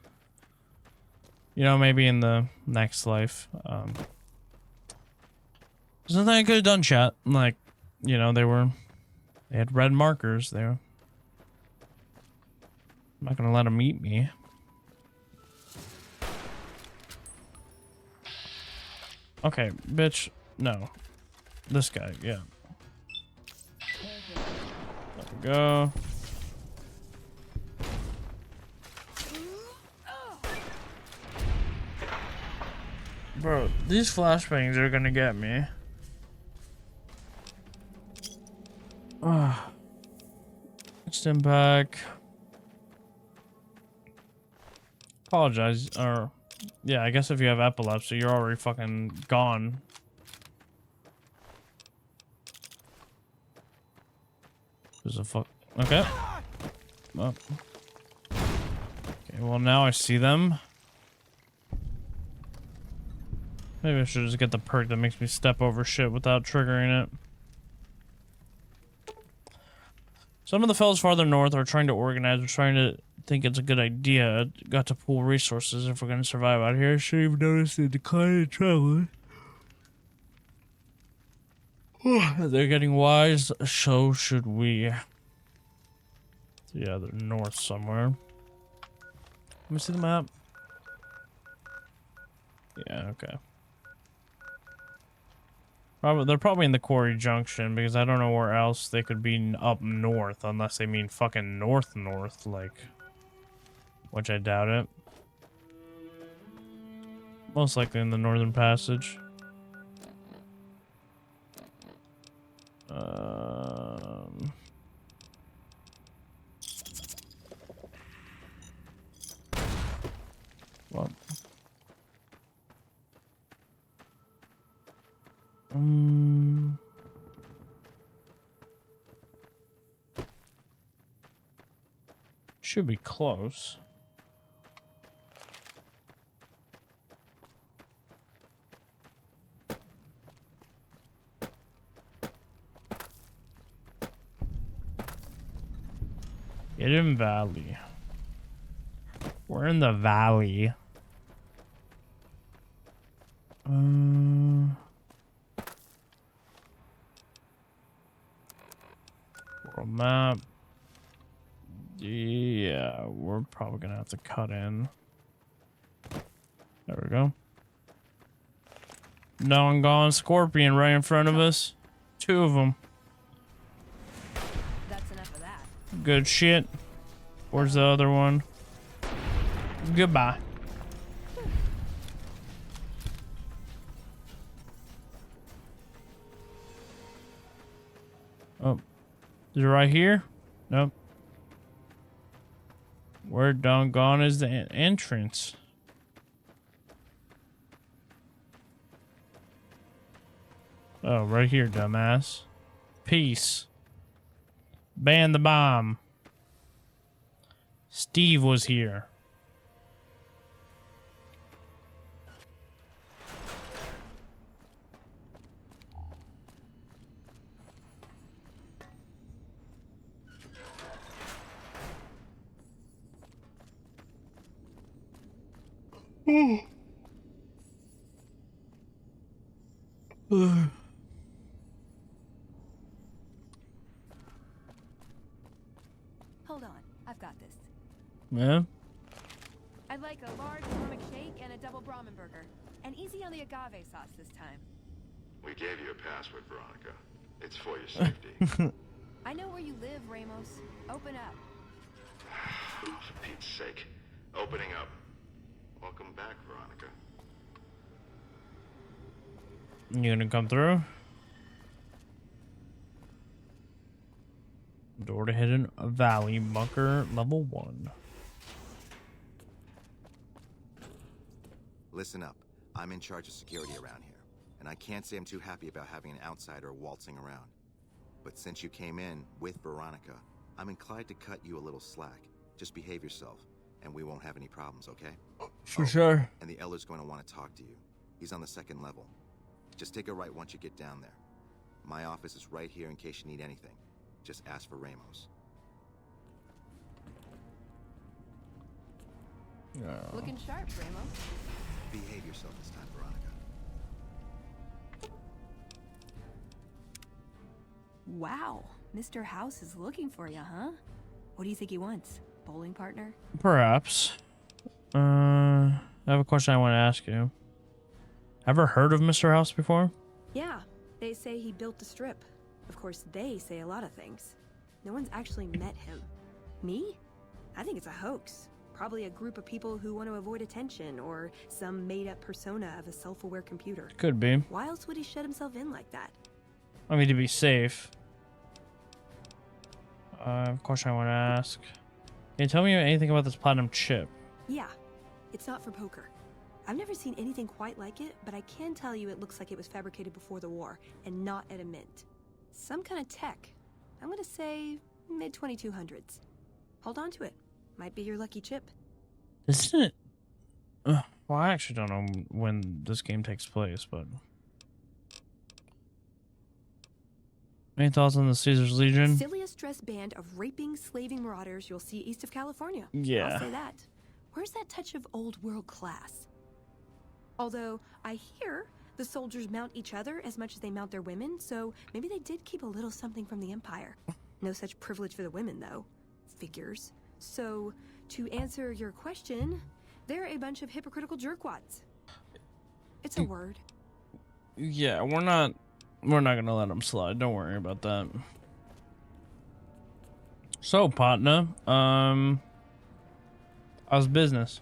S1: know, maybe in the next life. There's nothing I could have done, chat. Like, you know, they had red markers there. I'm not gonna let them eat me. Okay, bitch. No. This guy, yeah. There we go. Bro, these flashbangs are gonna get me. Next impact. Apologize, or yeah, I guess if you have epilepsy, you're already fucking gone. There's a fuck. Okay. Oh. Okay, well now I see them. Maybe I should just get the perk that makes me step over shit without triggering it. Some of the fellas farther north are trying to organize. We're trying to think it's a good idea. Got to pool resources if we're going to survive out here. Should have noticed the decline in travel. They're getting wise, so should we. Yeah, they're north somewhere. Let me see the map. Yeah, okay. They're probably in the Quarry Junction, because I don't know where else they could be up north, unless they mean fucking north, like, which I doubt it. Most likely in the Northern Passage. Well. Should be close. Hidden Valley. We're in the valley. World map. Yeah, we're probably gonna have to cut in. There we go. No one gone. Scorpion right in front of us. Two of them.
S3: That's enough of that.
S1: Good shit. Where's the other one? Goodbye. Oh, is it right here? Nope. Where doggone is the entrance? Oh, right here, dumbass. Peace. Ban the bomb. Steve was here.
S3: Hold on, I've got this.
S1: Yeah?
S3: I'd like a large stomach shake and a double Brahmin burger. And easy on the agave sauce this time.
S7: We gave you a password, Veronica. It's for your safety.
S3: I know where you live, Ramos. Open up.
S7: For Pete's sake. Opening up. Welcome back, Veronica.
S1: You gonna come through? Door to Hidden Valley, bunker level 1.
S8: Listen up. I'm in charge of security around here, and I can't say I'm too happy about having an outsider waltzing around. But since you came in with Veronica, I'm inclined to cut you a little slack. Just behave yourself, and we won't have any problems, okay?
S1: For sure.
S8: And the Elder's going to want to talk to you. He's on the second level. Just take a right once you get down there. My office is right here in case you need anything. Just ask for Ramos.
S3: Looking sharp, Ramos.
S8: Behave yourself this time, Veronica.
S3: Wow, Mr. House is looking for you, huh? What do you think he wants? Bowling partner?
S1: Perhaps. I have a question I want to ask you. Ever heard of Mr. House before?
S3: Yeah, they say he built the strip. Of course, they say a lot of things. No one's actually met him. Me? I think it's a hoax. Probably a group of people who want to avoid attention, or some made-up persona of a self-aware computer.
S1: Could be.
S3: Why else would he shut himself in like that?
S1: I mean, to be safe. I have a question I want to ask. Can you tell me anything about this platinum chip?
S3: Yeah, it's not for poker. I've never seen anything quite like it, but I can tell you it looks like it was fabricated before the war, and not at a mint. Some kind of tech. I'm gonna say mid-2200s. Hold on to it. Might be your lucky chip.
S1: Isn't it? Well, I actually don't know when this game takes place, but... Any thoughts on the Caesar's Legion?
S3: Silliest dressed band of raping, slaving marauders you'll see east of California.
S1: Yeah.
S3: I'll say that. Where's that touch of old world class? Although, I hear the soldiers mount each other as much as they mount their women, so maybe they did keep a little something from the Empire. No such privilege for the women, though. Figures. So, to answer your question, they're a bunch of hypocritical jerkwads. It's a word.
S1: Yeah, we're not gonna let them slide. Don't worry about that. So, partner, how's business?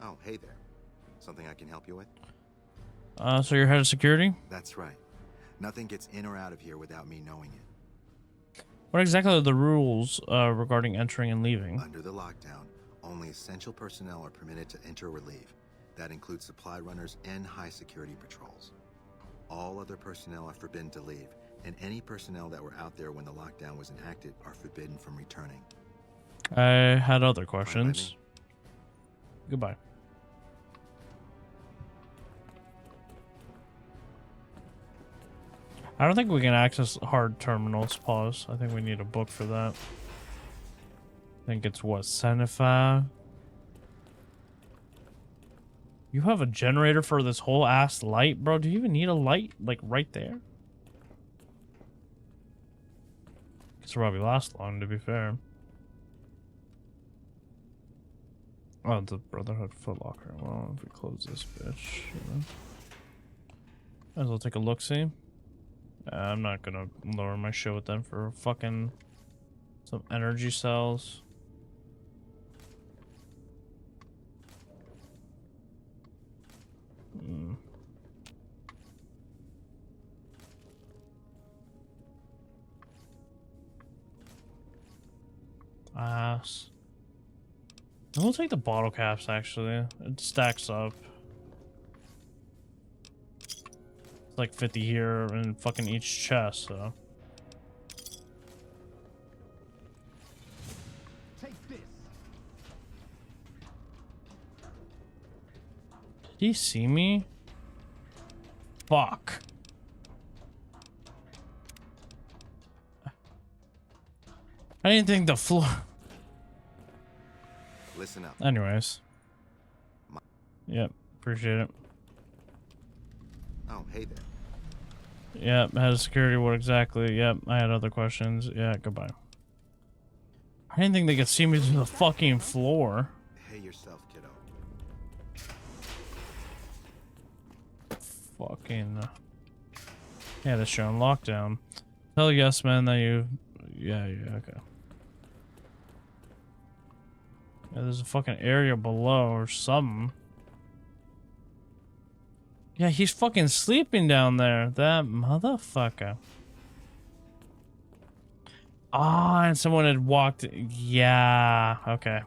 S8: Oh, hey there. Something I can help you with?
S1: So you're head of security?
S8: That's right. Nothing gets in or out of here without me knowing it.
S1: What exactly are the rules regarding entering and leaving?
S8: Under the lockdown, only essential personnel are permitted to enter or leave. That includes supply runners and high security patrols. All other personnel are forbidden to leave, and any personnel that were out there when the lockdown was enacted are forbidden from returning.
S1: I had other questions. Goodbye. I don't think we can access hard terminals. Pause. I think we need a book for that. I think it's what, 75? You have a generator for this whole ass light, bro? Do you even need a light, like, right there? Guess it'll probably last long, to be fair. Oh, it's a Brotherhood footlocker. Well, if we close this bitch, you know. Might as well take a look-see. I'm not gonna lower my shit with them for fucking some energy cells. Ass. We'll take the bottle caps, actually. It stacks up. It's like 50 here in fucking each chest, so.
S6: Take this.
S1: Did he see me? Fuck. I didn't think the floor.
S8: Listen up.
S1: Anyways. Yep, appreciate it.
S8: Oh, hey there.
S1: Yep, head of security, what exactly? Yep, I had other questions. Yeah, goodbye. I didn't think they could see me through the fucking floor.
S8: Hey yourself, kiddo.
S1: Fucking. Yeah, that's showing lockdown. Tell yes, man, that you. Yeah, okay. Yeah, there's a fucking area below or something. Yeah, he's fucking sleeping down there. That motherfucker. Ah, and someone had walked. Yeah, okay.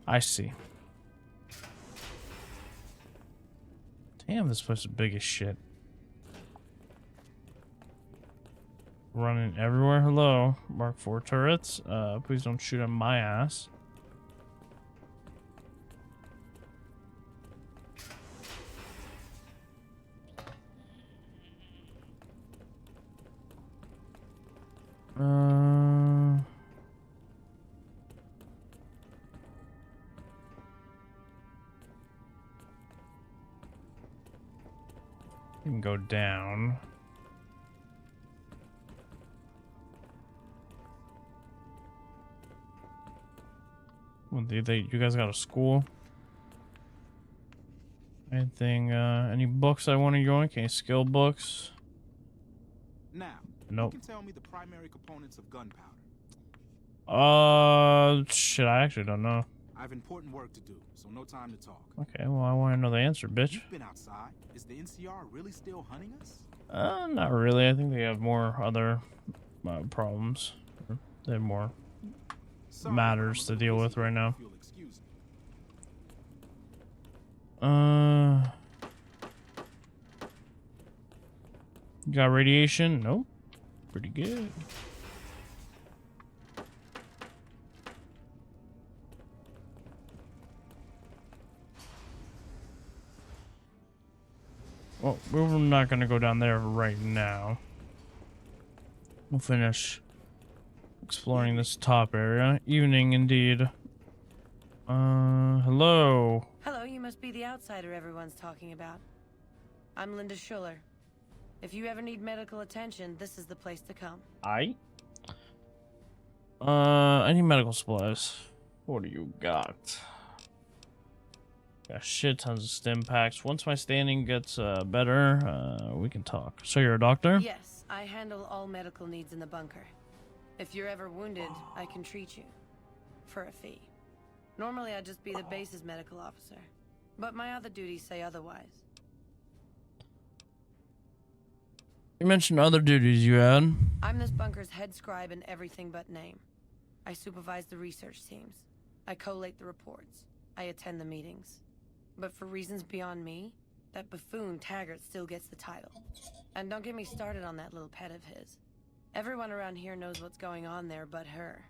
S1: I see. Damn, this place is big as shit. Running everywhere. Hello. Mark 4 turrets. Please don't shoot at my ass. can go down. Well, you guys got a school? Anything, any books I want to yoink? Any skill books?
S6: Now,
S1: Nope.
S6: you can tell me the primary components of gunpowder.
S1: Shit, I actually don't know.
S6: I have important work to do, so no time to talk.
S1: Okay, well, I want to know the answer, bitch.
S6: You've been outside. Is the NCR really still hunting us?
S1: Not really. I think they have more other problems. They have more
S6: Sorry,
S1: matters
S6: I'm a
S1: to deal
S6: little
S1: with
S6: busy.
S1: right now.
S6: If you'll excuse me.
S1: You got radiation? Nope. Pretty good. Well, we're not gonna go down there right now. We'll finish exploring this top area. Evening indeed. Hello.
S9: Hello, you must be the outsider everyone's talking about. I'm Linda Schuller. If you ever need medical attention, this is the place to come.
S1: I need medical supplies. What do you got? Got shit tons of stim packs. Once my standing gets better, we can talk. So you're a doctor?
S9: Yes, I handle all medical needs in the bunker. If you're ever wounded, I can treat you. For a fee. Normally I'd just be the base's medical officer. But my other duties say otherwise.
S1: You mentioned other duties you had.
S9: I'm this bunker's head scribe in everything but name. I supervise the research teams. I collate the reports. I attend the meetings. But for reasons beyond me, that buffoon Taggart still gets the title. And don't get me started on that little pet of his. Everyone around here knows what's going on there but her.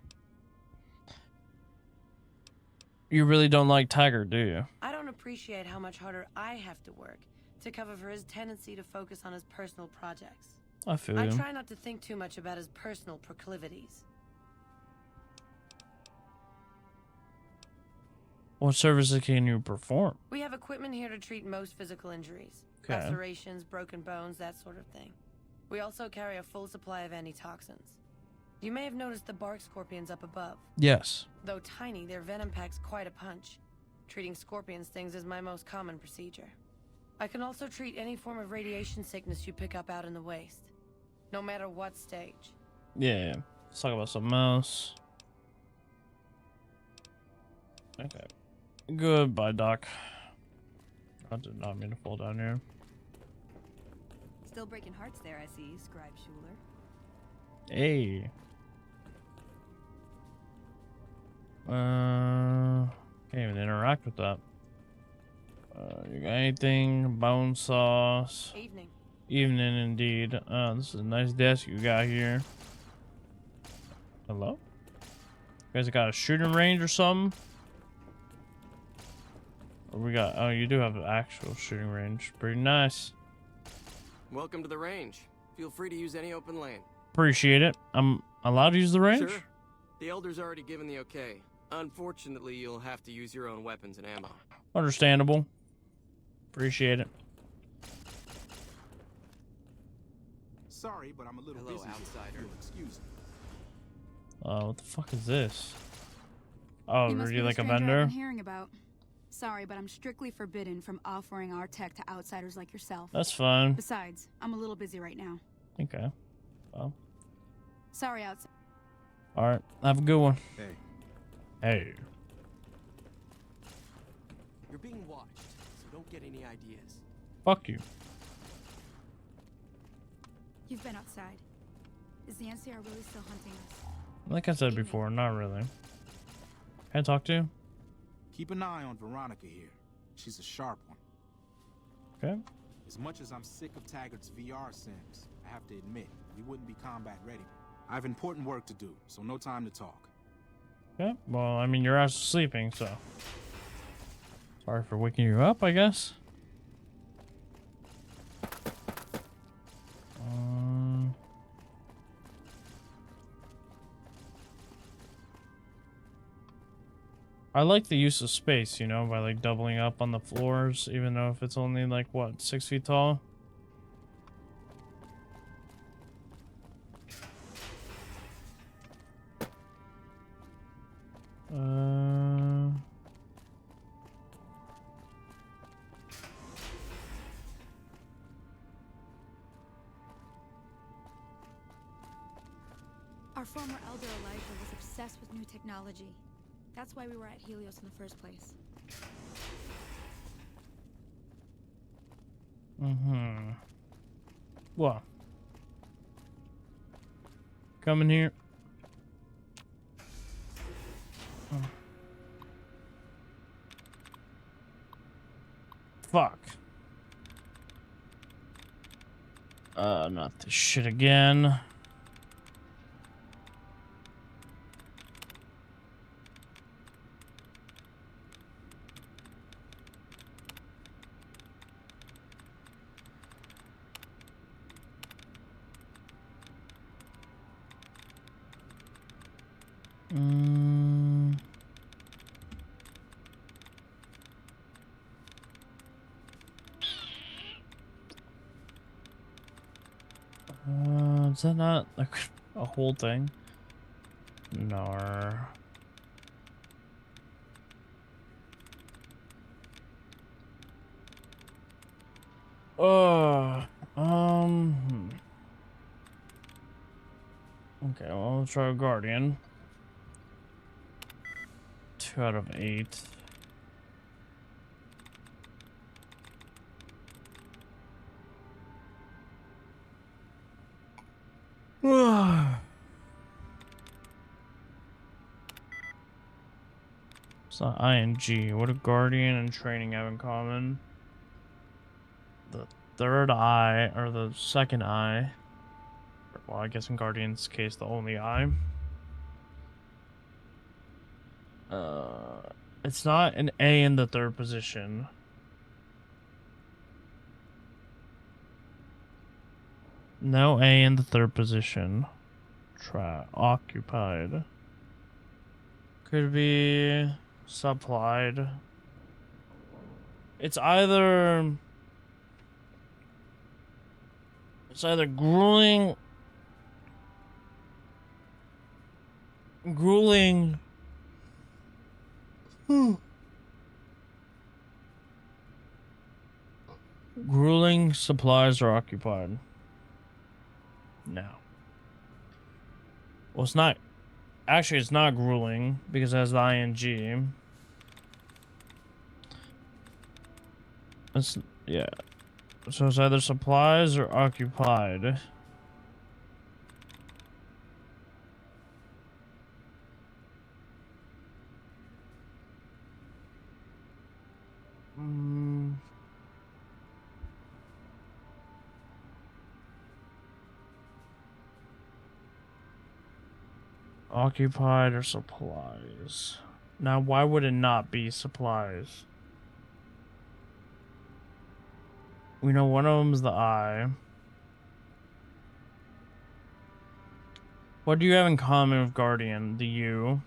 S1: You really don't like Taggart, do you?
S9: I don't appreciate how much harder I have to work to cover for his tendency to focus on his personal projects.
S1: I feel
S9: I
S1: you.
S9: try not to think too much about his personal proclivities.
S1: What services can you perform?
S9: We have equipment here to treat most physical injuries.
S1: Okay.
S9: Lacerations, broken bones, that sort of thing. We also carry a full supply of antitoxins. You may have noticed the bark scorpions up above.
S1: Yes.
S9: Though tiny, their venom packs quite a punch. Treating scorpion stings is my most common procedure. I can also treat any form of radiation sickness you pick up out in the waste. No matter what stage.
S1: Yeah. Let's talk about something else. Okay. Goodbye, Doc. I did not mean to fall down here.
S3: Still breaking hearts there, I see, Scribe Schuler.
S1: Hey. Can't even interact with that. You got anything? Bone sauce.
S9: Evening.
S1: Evening indeed. This is a nice desk you got here. Hello? You guys got a shooting range or something? Or we got, oh, you do have an actual shooting range. Pretty nice.
S10: Welcome to the range. Feel free to use any open lane.
S1: Appreciate it. I'm allowed to use the range?
S10: Sure. The Elder's already given the okay. Unfortunately, you'll have to use your own weapons and ammo.
S1: Understandable. Appreciate it.
S6: Sorry, but I'm a little
S10: Hello,
S6: busy.
S10: outsider.
S6: If you'll excuse me.
S1: What the fuck is this? Oh,
S11: You must
S1: are
S11: be
S1: you
S11: the
S1: like a
S11: stranger I've
S1: vendor?
S11: been hearing about. Sorry, but I'm strictly forbidden from offering our tech to outsiders like yourself.
S1: That's fine.
S11: Besides, I'm a little busy right now.
S1: Okay. Well,
S11: Sorry, outside.
S1: alright. Have a good one.
S6: Hey.
S1: Hey.
S10: You're being watched, so don't get any ideas.
S1: Fuck you.
S11: You've been outside. Is the NCR really still hunting us?
S1: Like I said before, not really. Can I talk to you?
S6: Keep an eye on Veronica here. She's a sharp one.
S1: Okay.
S6: As much as I'm sick of Taggart's VR sims, I have to admit, we wouldn't be combat ready. I have important work to do, so no time to talk.
S1: Okay. Well, I mean, your ass is sleeping, so. Sorry for waking you up, I guess. I like the use of space, you know, by like doubling up on the floors, even though if it's only like what, 6 feet tall.
S11: Our former elder Elijah was obsessed with new technology. That's why we were at Helios in the first place.
S1: Mm-hmm. What? Come in here. Oh. Fuck. Not this shit again. Is that not like a whole thing? No. Okay, well, I'll try a Guardian. 2 out of 8. It's not ING. What do Guardian and Training have in common? The third eye, or the second eye. Well, I guess in Guardian's case, the only eye. It's not an A in the third position. No A in the third position. Try occupied. Could be supplied. It's either grueling grueling supplies are occupied. No. Well, it's not. Actually, it's not grueling because it has the ING. It's, yeah. So it's either supplies or occupied. Occupied or supplies? Now, why would it not be supplies? We know one of them is the eye. What do you have in common with Guardian? The U.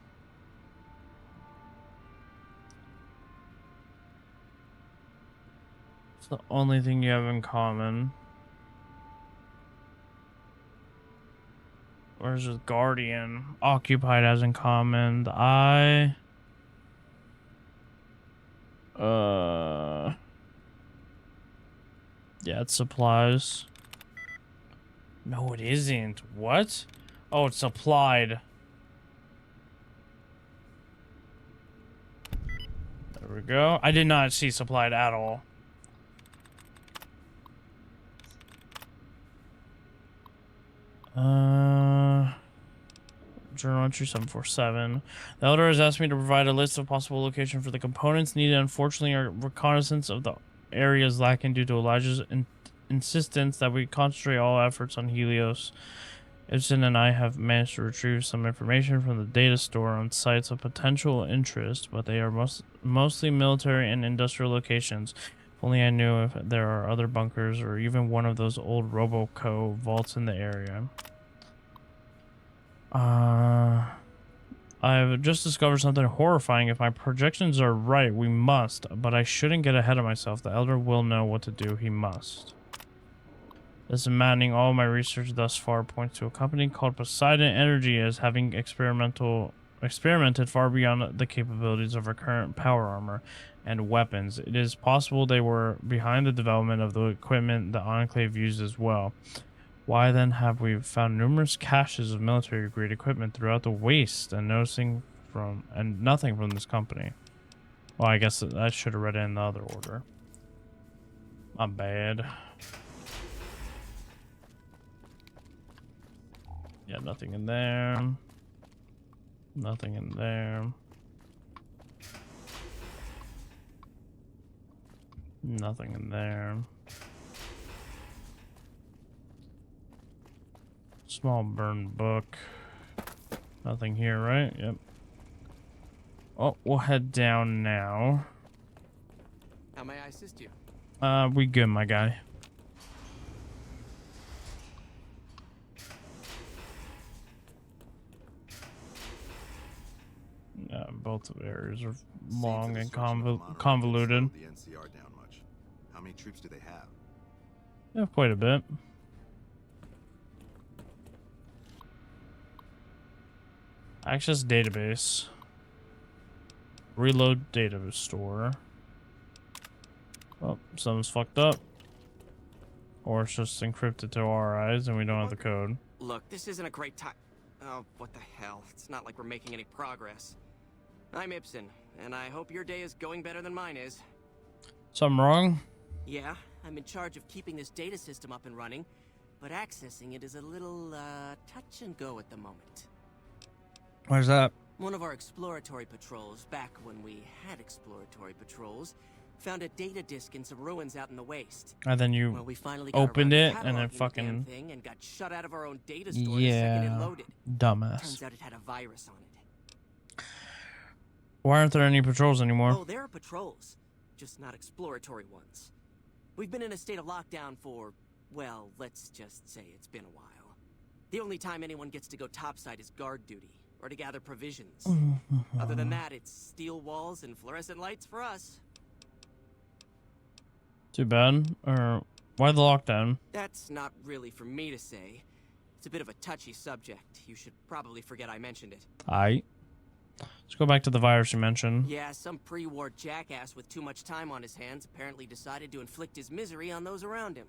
S1: It's the only thing you have in common. Whereas with Guardian, occupied has in common the eye. Yeah, it's supplies. No, it isn't. What? Oh, it's supplied. There we go. I did not see supplied at all. Journal entry 747. The Elder has asked me to provide a list of possible locations for the components needed. Unfortunately, our reconnaissance of the area is lacking due to Elijah's insistence that we concentrate all efforts on Helios. Ibsen and I have managed to retrieve some information from the data store on sites of potential interest, but they are mostly military and industrial locations. If only I knew if there are other bunkers or even one of those old Roboco vaults in the area. I've just discovered something horrifying. If my projections are right, we must, but I shouldn't get ahead of myself. The Elder will know what to do. He must. This is maddening. All my research thus far points to a company called Poseidon Energy as having experimented far beyond the capabilities of our current power armor and weapons. It is possible they were behind the development of the equipment the Enclave used as well. Why then have we found numerous caches of military-grade equipment throughout the waste and nothing from this company? Well, I guess I should have read it in the other order. My bad. Yeah, nothing in there. Nothing in there. Nothing in there. Small burned book. Nothing here, right? Yep. Oh, we'll head down now.
S10: How may I assist you?
S1: We good, my guy. Both of areas are long and convoluted.
S8: The NCR down much. How many troops do they have?
S1: Yeah, quite a bit. Access database. Reload data store. Oh, something's fucked up. Or it's just encrypted to our eyes and we don't have the code.
S10: Look, this isn't a great time. Oh, what the hell? It's not like we're making any progress. I'm Ibsen, and I hope your day is going better than mine is.
S1: Something wrong?
S10: Yeah, I'm in charge of keeping this data system up and running, but accessing it is a little, touch and go at the moment.
S1: Where's that?
S10: One of our exploratory patrols, back when we had exploratory patrols, found a data disk in some ruins out in the waste.
S1: And then you
S10: we finally got
S1: opened it and then
S10: cataloging the
S1: fucking
S10: damn thing and got shut out of our own data store the second it loaded.
S1: Dumbass.
S10: Turns out it had a virus on it.
S1: Why aren't there any patrols anymore?
S10: Oh, there are patrols, just not exploratory ones. We've been in a state of lockdown for, well, let's just say it's been a while. The only time anyone gets to go topside is guard duty, or to gather provisions. Other than that, it's steel walls and fluorescent lights for us.
S1: Too bad. Or why the lockdown?
S10: That's not really for me to say. It's a bit of a touchy subject. You should probably forget I mentioned it.
S1: Aight. Let's go back to the virus you mentioned.
S10: Yeah, some pre-war jackass with too much time on his hands apparently decided to inflict his misery on those around him.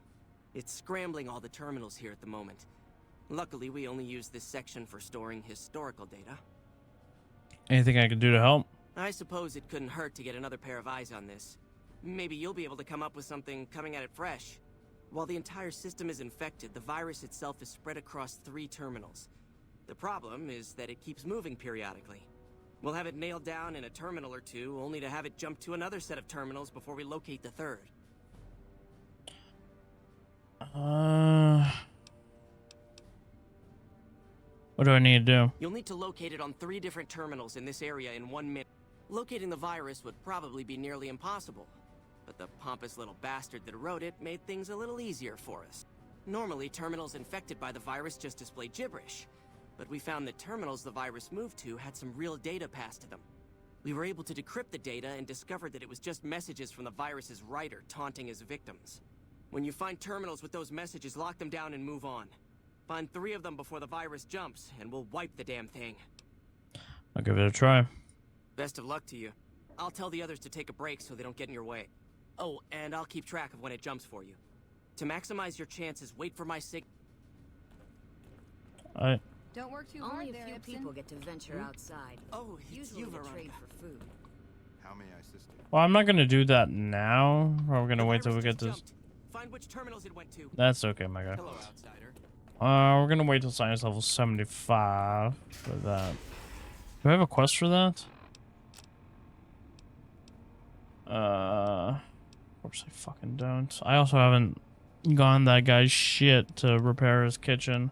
S10: It's scrambling all the terminals here at the moment. Luckily, we only use this section for storing historical data.
S1: Anything I could do to help?
S10: I suppose it couldn't hurt to get another pair of eyes on this. Maybe you'll be able to come up with something coming at it fresh. While the entire system is infected, the virus itself is spread across 3 terminals. The problem is that it keeps moving periodically. We'll have it nailed down in a terminal or 2, only to have it jump to another set of terminals before we locate the 3rd.
S1: What do I need to do?
S10: You'll need to locate it on 3 different terminals in this area in 1 minute. Locating the virus would probably be nearly impossible, but the pompous little bastard that wrote it made things a little easier for us. Normally, terminals infected by the virus just display gibberish, but we found that terminals the virus moved to had some real data passed to them. We were able to decrypt the data and discovered that it was just messages from the virus's writer taunting his victims. When you find terminals with those messages, lock them down and move on. Find 3 of them before the virus jumps, and we'll wipe the damn thing.
S1: I'll give it a try.
S10: Best of luck to you. I'll tell the others to take a break so they don't get in your way. Oh, and I'll keep track of when it jumps for you. To maximize your chances, wait for my signal.
S11: Don't work too
S12: Only
S11: hard
S12: a
S11: there,
S12: few
S11: Ibsen.
S12: people get to venture outside.
S10: Oh, it's
S12: Usually
S10: you,
S12: to
S10: Veronica.
S12: trade for food.
S8: How may I assist you?
S1: Well, I'm not gonna do that now. We're gonna wait till we get this.
S10: Find which terminals it went to.
S1: That's okay, my guy.
S10: Hello, outsider.
S1: We're gonna wait till science level 75 for that. Do I have a quest for that? Of course I fucking don't. I also haven't gone that guy's shit to repair his kitchen.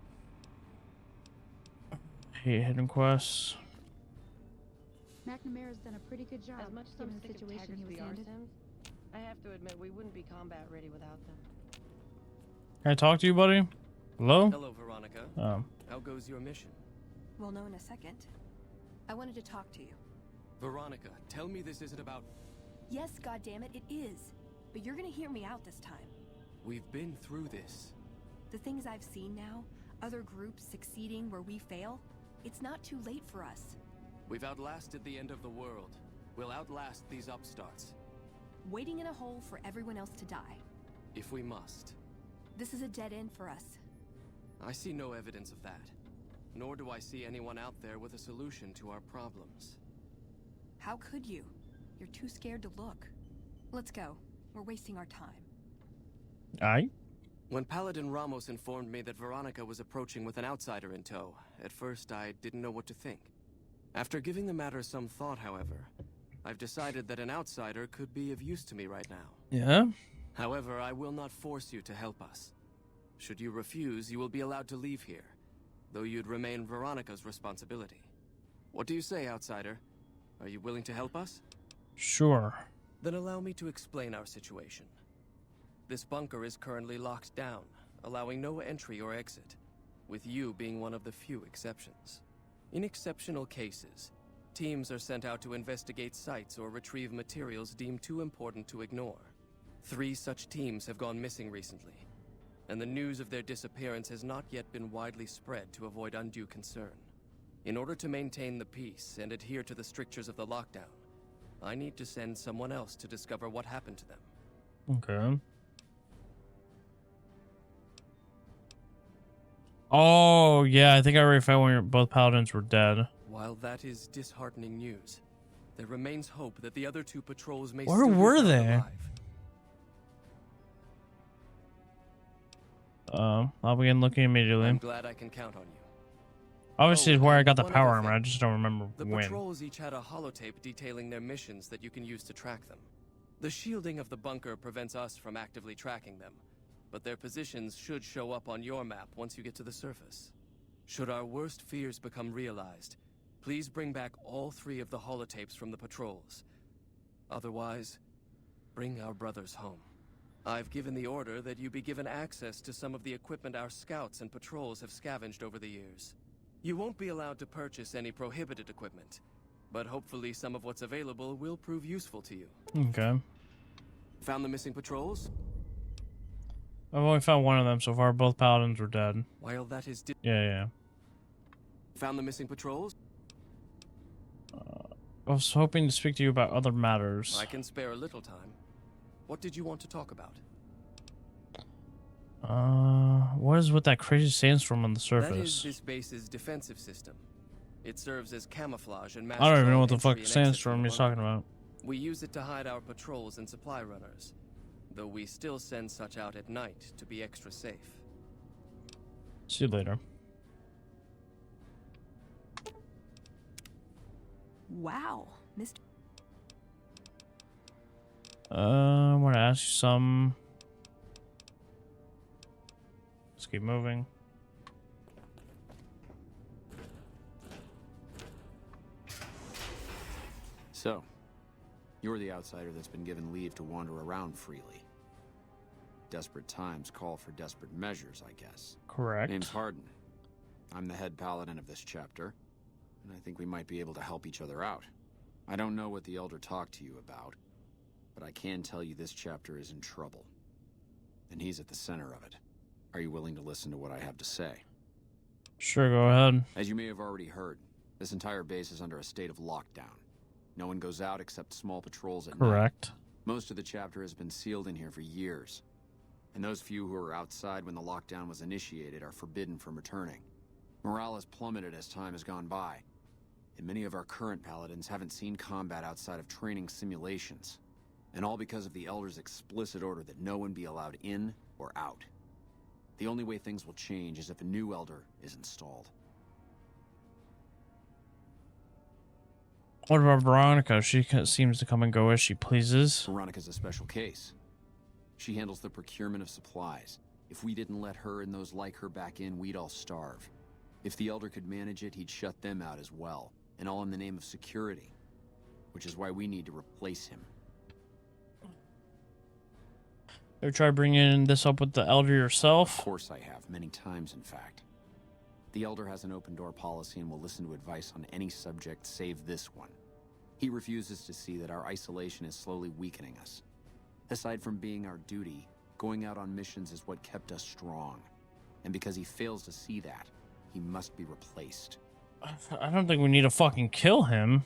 S1: Hate hidden quests.
S11: McNamara's done a pretty good job.
S9: As much as I'm
S11: given the
S9: sick of
S11: situation
S9: Taggart's
S11: he was
S9: VR
S11: handed.
S9: sims, I have to admit we wouldn't be combat ready without them.
S1: Can I talk to you, buddy? Hello?
S10: Hello, Veronica.
S1: Oh.
S10: How goes your mission?
S3: We'll know in a second. I wanted to talk to you.
S10: Veronica, tell me this isn't about...
S3: Yes, goddammit, it is. But you're gonna hear me out this time.
S10: We've been through this.
S3: The things I've seen now, other groups succeeding where we fail, it's not too late for us.
S10: We've outlasted the end of the world. We'll outlast these upstarts.
S3: Waiting in a hole for everyone else to die.
S10: If we must.
S3: This is a dead end for us.
S10: I see no evidence of that. Nor do I see anyone out there with a solution to our problems.
S3: How could you? You're too scared to look. Let's go. We're wasting our time.
S1: Aye.
S10: When Paladin Ramos informed me that Veronica was approaching with an outsider in tow, at first I didn't know what to think. After giving the matter some thought, however, I've decided that an outsider could be of use to me right now.
S1: Yeah?
S10: However, I will not force you to help us. Should you refuse, you will be allowed to leave here, though you'd remain Veronica's responsibility. What do you say, outsider? Are you willing to help us?
S1: Sure.
S10: Then allow me to explain our situation. This bunker is currently locked down, allowing no entry or exit, with you being one of the few exceptions. In exceptional cases, teams are sent out to investigate sites or retrieve materials deemed too important to ignore. 3 such teams have gone missing recently, and the news of their disappearance has not yet been widely spread to avoid undue concern. In order to maintain the peace and adhere to the strictures of the lockdown, I need to send someone else to discover what happened to them.
S1: Okay. Oh, yeah, I think I already found when both paladins were dead.
S10: While that is disheartening news, there remains hope that the other 2 patrols may
S1: Where
S10: still be
S1: were
S10: found
S1: they?
S10: alive.
S1: I'll begin looking immediately.
S10: I'm glad I can count on you.
S1: Obviously,
S10: Oh,
S1: where I
S10: and
S1: got the
S10: one
S1: power
S10: other
S1: armor,
S10: thing.
S1: I just don't remember
S10: The
S1: when.
S10: patrols each had a holotape detailing their missions that you can use to track them. The shielding of the bunker prevents us from actively tracking them, but their positions should show up on your map once you get to the surface. Should our worst fears become realized, please bring back all 3 of the holotapes from the patrols. Otherwise, bring our brothers home. I've given the order that you be given access to some of the equipment our scouts and patrols have scavenged over the years. You won't be allowed to purchase any prohibited equipment, but hopefully some of what's available will prove useful to you.
S1: Okay.
S10: Found the missing patrols?
S1: I've only found one of them so far. Both paladins were dead.
S10: While that is
S1: Yeah.
S10: Found the missing patrols?
S1: I was hoping to speak to you about other matters.
S10: I can spare a little time. What did you want to talk about?
S1: What is with that crazy sandstorm on the surface?
S10: That is this base's defensive system. It serves as camouflage and
S1: I don't even know what the
S10: entry
S1: fuck
S10: and exit
S1: sandstorm
S10: from the
S1: he's talking
S10: bunker.
S1: about.
S10: We use it to hide our patrols and supply runners, though we still send such out at night to be extra safe.
S1: See you later.
S3: Wow, Mr.
S1: I want to ask you some. Let's keep moving.
S2: So, you're the outsider that's been given leave to wander around freely. Desperate times call for desperate measures, I guess.
S1: Correct.
S2: Name's Harden. I'm the head paladin of this chapter, and I think we might be able to help each other out. I don't know what the Elder talked to you about, but I can tell you this chapter is in trouble. And he's at the center of it. Are you willing to listen to what I have to say?
S1: Sure, go ahead.
S2: As you may have already heard, this entire base is under a state of lockdown. No one goes out except small patrols at night.
S1: Correct.
S2: Most of the chapter has been sealed in here for years. And those few who were outside when the lockdown was initiated are forbidden from returning. Morale has plummeted as time has gone by. And many of our current paladins haven't seen combat outside of training simulations. And all because of the Elder's explicit order that no one be allowed in or out. The only way things will change is if a new Elder is installed.
S1: What about Veronica? She seems to come and go as she pleases.
S2: Veronica's a special case. She handles the procurement of supplies. If we didn't let her and those like her back in, we'd all starve. If the Elder could manage it, he'd shut them out as well. And all in the name of security. Which is why we need to replace him.
S1: Ever try bringing this up with the Elder yourself?
S2: Of course I have, many times in fact. The Elder has an open door policy and will listen to advice on any subject save this one. He refuses to see that our isolation is slowly weakening us. Aside from being our duty, going out on missions is what kept us strong. And because he fails to see that, he must be replaced.
S1: I don't think we need to fucking kill him.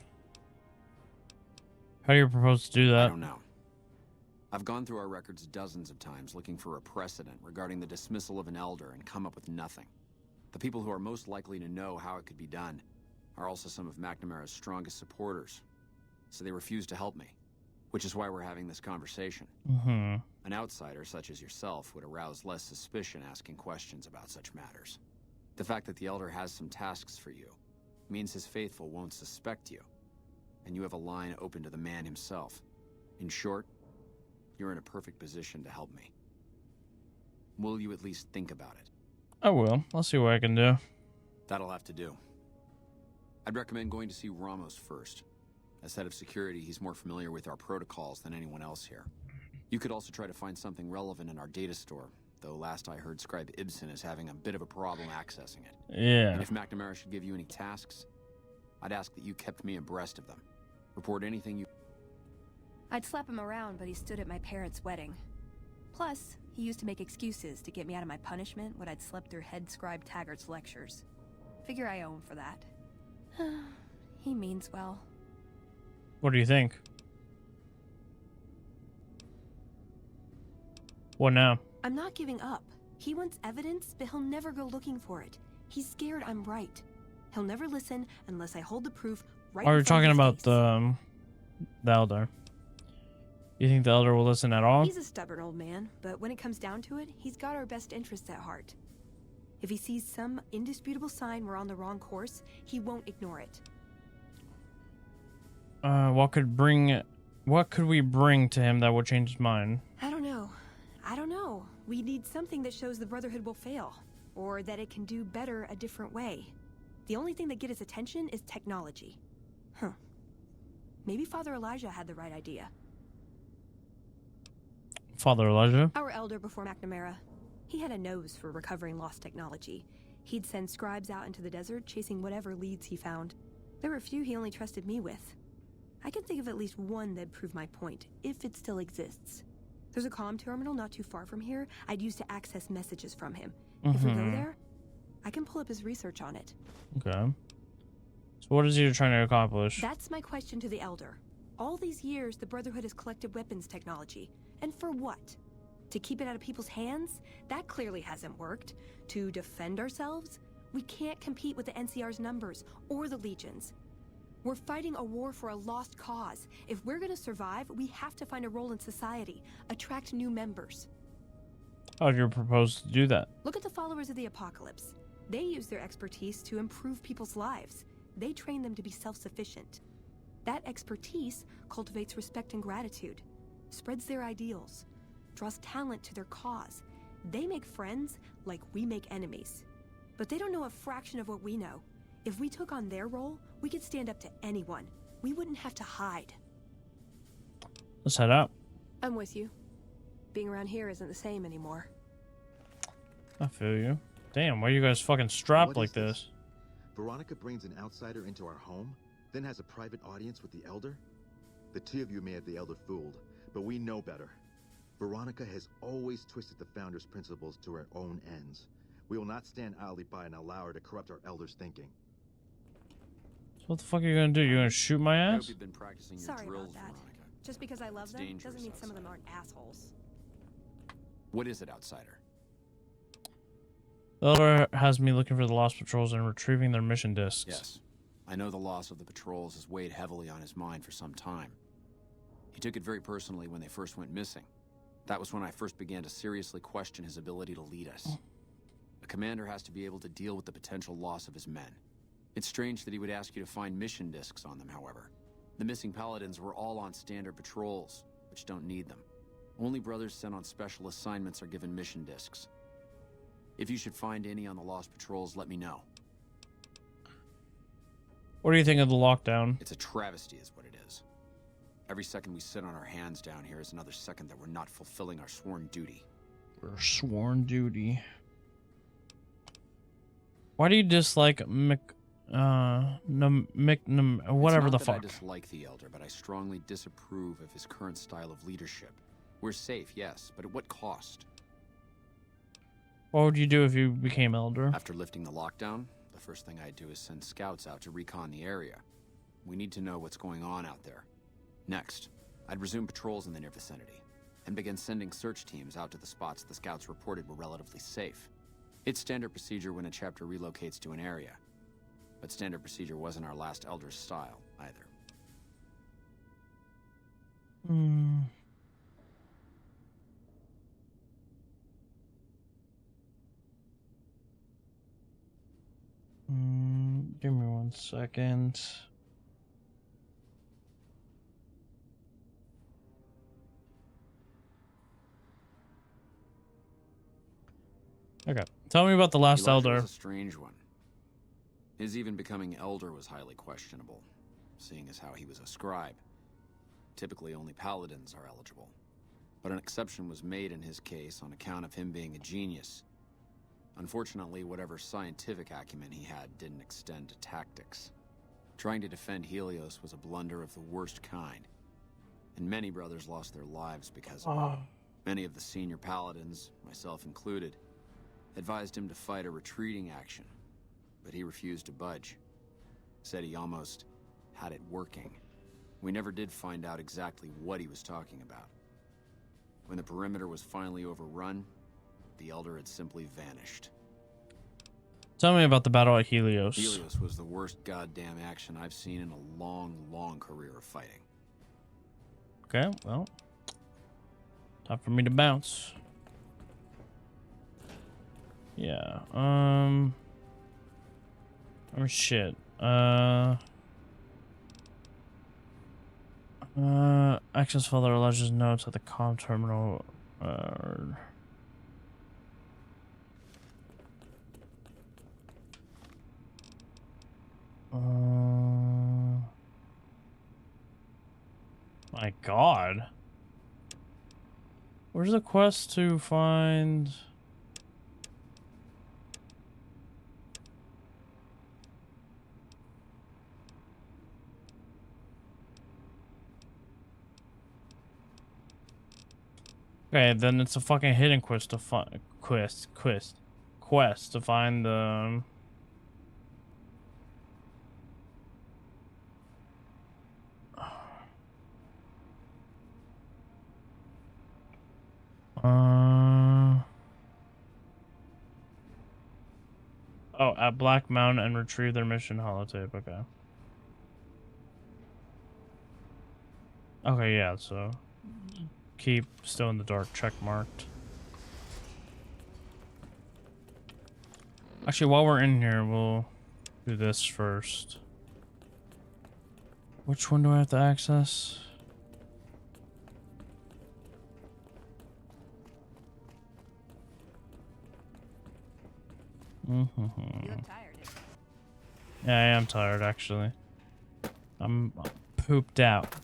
S1: How do you propose to do that?
S2: I don't know. I've gone through our records dozens of times looking for a precedent regarding the dismissal of an Elder and come up with nothing. The people who are most likely to know how it could be done are also some of McNamara's strongest supporters, so they refuse to help me, which is why we're having this conversation.
S1: Mm-hmm.
S2: An outsider such as yourself would arouse less suspicion asking questions about such matters. The fact that the Elder has some tasks for you means his faithful won't suspect you, and you have a line open to the man himself. In short, you're in a perfect position to help me. Will you at least think about it?
S1: I will. I'll see what I can do.
S2: That'll have to do. I'd recommend going to see Ramos first. As head of security, he's more familiar with our protocols than anyone else here. You could also try to find something relevant in our data store, though last I heard Scribe Ibsen is having a bit of a problem accessing it.
S1: Yeah.
S2: And if McNamara should give you any tasks, I'd ask that you kept me abreast of them. Report anything you...
S3: I'd slap him around, but he stood at my parents' wedding. Plus, he used to make excuses to get me out of my punishment when I'd slept through Head Scribe Taggart's lectures. Figure I owe him for that. He means well.
S1: What do you think? What now?
S3: I'm not giving up. He wants evidence, but he'll never go looking for it. He's scared I'm right. He'll never listen unless I hold the proof right.
S1: Are you
S3: in front
S1: talking
S3: of his
S1: about
S3: face.
S1: the Elder? You think the Elder will listen at all?
S3: He's a stubborn old man, but when it comes down to it, he's got our best interests at heart. If he sees some indisputable sign we're on the wrong course, he won't ignore it.
S1: What could we bring to him that would change his mind?
S3: I don't know. We need something that shows the Brotherhood will fail, or that it can do better a different way. The only thing that gets his attention is technology. Maybe Father Elijah had the right idea.
S1: Father Elijah?
S3: Our elder before McNamara. He had a nose for recovering lost technology. He'd send scribes out into the desert chasing whatever leads he found. There were a few he only trusted me with. I can think of at least one that'd prove my point, if it still exists. There's a comm terminal not too far from here I'd use to access messages from him. If we go there, I can pull up his research on it.
S1: Okay. So what is he trying to accomplish?
S3: That's my question to the Elder. All these years, the Brotherhood has collected weapons technology. And for what? To keep it out of people's hands? That clearly hasn't worked. To defend ourselves? We can't compete with the NCR's numbers, or the Legion's. We're fighting a war for a lost cause. If we're gonna survive, we have to find a role in society, attract new members.
S1: How do you propose to do that?
S3: Look at the followers of the Apocalypse. They use their expertise to improve people's lives. They train them to be self-sufficient. That expertise cultivates respect and gratitude, spreads their ideals, draws talent to their cause. They make friends like we make enemies. But they don't know a fraction of what we know. If we took on their role, we could stand up to anyone. We wouldn't have to hide.
S1: Let's head out.
S3: I'm with you. Being around here isn't the same anymore.
S1: I feel you. Damn, why are you guys fucking strapped like this?
S8: Veronica brings an outsider into our home, then has a private audience with the Elder? The two of you may have the Elder fooled, but we know better. Veronica has always twisted the Founder's principles to her own ends. We will not stand idly by and allow her to corrupt our Elder's thinking.
S1: So what the fuck are you gonna do? You're gonna shoot my
S2: I hope
S1: ass?
S2: you've been practicing your
S3: Sorry
S2: drills,
S3: about that.
S2: Veronica.
S3: Just because I love
S2: It's
S3: them
S2: dangerous
S3: doesn't mean some of them
S2: outside.
S3: aren't assholes.
S2: What is it, outsider?
S1: The Elder has me looking for the Lost Patrols and retrieving their mission discs.
S2: Yes. I know the loss of the patrols has weighed heavily on his mind for some time. He took it very personally when they first went missing. That was when I first began to seriously question his ability to lead us. A commander has to be able to deal with the potential loss of his men. It's strange that he would ask you to find mission discs on them, however. The missing paladins were all on standard patrols, which don't need them. Only brothers sent on special assignments are given mission discs. If you should find any on the lost patrols, let me know.
S1: What do you think of the lockdown?
S2: It's a travesty is what it is. Every second we sit on our hands down here is another second that we're not fulfilling our sworn duty.
S1: Our sworn duty. Why do you dislike whatever the fuck?
S2: I dislike the Elder, but I strongly disapprove of his current style of leadership. We're safe, yes, but at what cost?
S1: What would you do if you became Elder?
S2: After lifting the lockdown, the first thing I'd do is send scouts out to recon the area. We need to know what's going on out there. Next, I'd resume patrols in the near vicinity, and begin sending search teams out to the spots the scouts reported were relatively safe. It's standard procedure when a chapter relocates to an area. But standard procedure wasn't our last Elder's style, either.
S1: Give me 1 second. Okay, tell me about the last
S2: Elijah
S1: Elder.
S2: was a strange one. His even becoming Elder was highly questionable, seeing as how he was a scribe. Typically, only paladins are eligible. But an exception was made in his case on account of him being a genius. Unfortunately, whatever scientific acumen he had didn't extend to tactics. Trying to defend Helios was a blunder of the worst kind, and many brothers lost their lives because of it. Many of the senior paladins, myself included, advised him to fight a retreating action, but he refused to budge. Said he almost had it working. We never did find out exactly what he was talking about. When the perimeter was finally overrun, the Elder had simply vanished.
S1: Tell me about the battle at Helios.
S2: Helios was the worst goddamn action I've seen in a long, long career of fighting.
S1: Okay, well, time for me to bounce. Yeah, oh shit. Access further alleges notes at the comm terminal. My God. Where's the quest to find? Okay, then it's a fucking hidden quest to find quest to find the oh, at Black Mountain and retrieve their mission holotape. Okay. Okay, yeah, so keep still in the dark, check marked. Actually, while we're in here, we'll do this first. Which one do I have to access?
S12: You look tired.
S1: Yeah, I am tired, actually. I'm pooped out.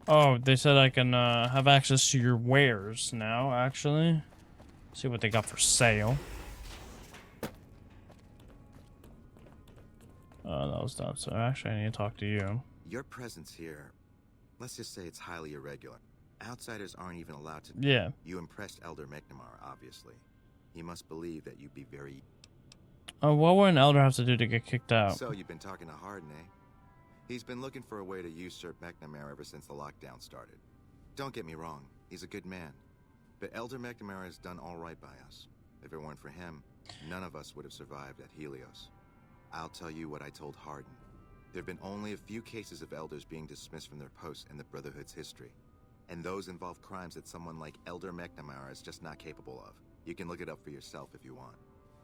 S1: Oh, they said I can have access to your wares now, actually. See what they got for sale. That was dumb. So actually, I need to talk to you.
S8: Your presence here, let's just say it's highly irregular. Outsiders aren't even allowed to...
S1: Yeah.
S8: You impressed Elder McNamara, obviously. He must believe that you'd be very...
S1: What would an elder have to do to get kicked out?
S8: So you've been talking to Harden, eh? He's been looking for a way to usurp McNamara ever since the lockdown started. Don't get me wrong, he's a good man. But Elder McNamara has done all right by us. If it weren't for him, none of us would have survived at Helios. I'll tell you what I told Harden. There have been only a few cases of elders being dismissed from their posts in the Brotherhood's history. And those involve crimes that someone like Elder McNamara is just not capable of. You can look it up for yourself if you want.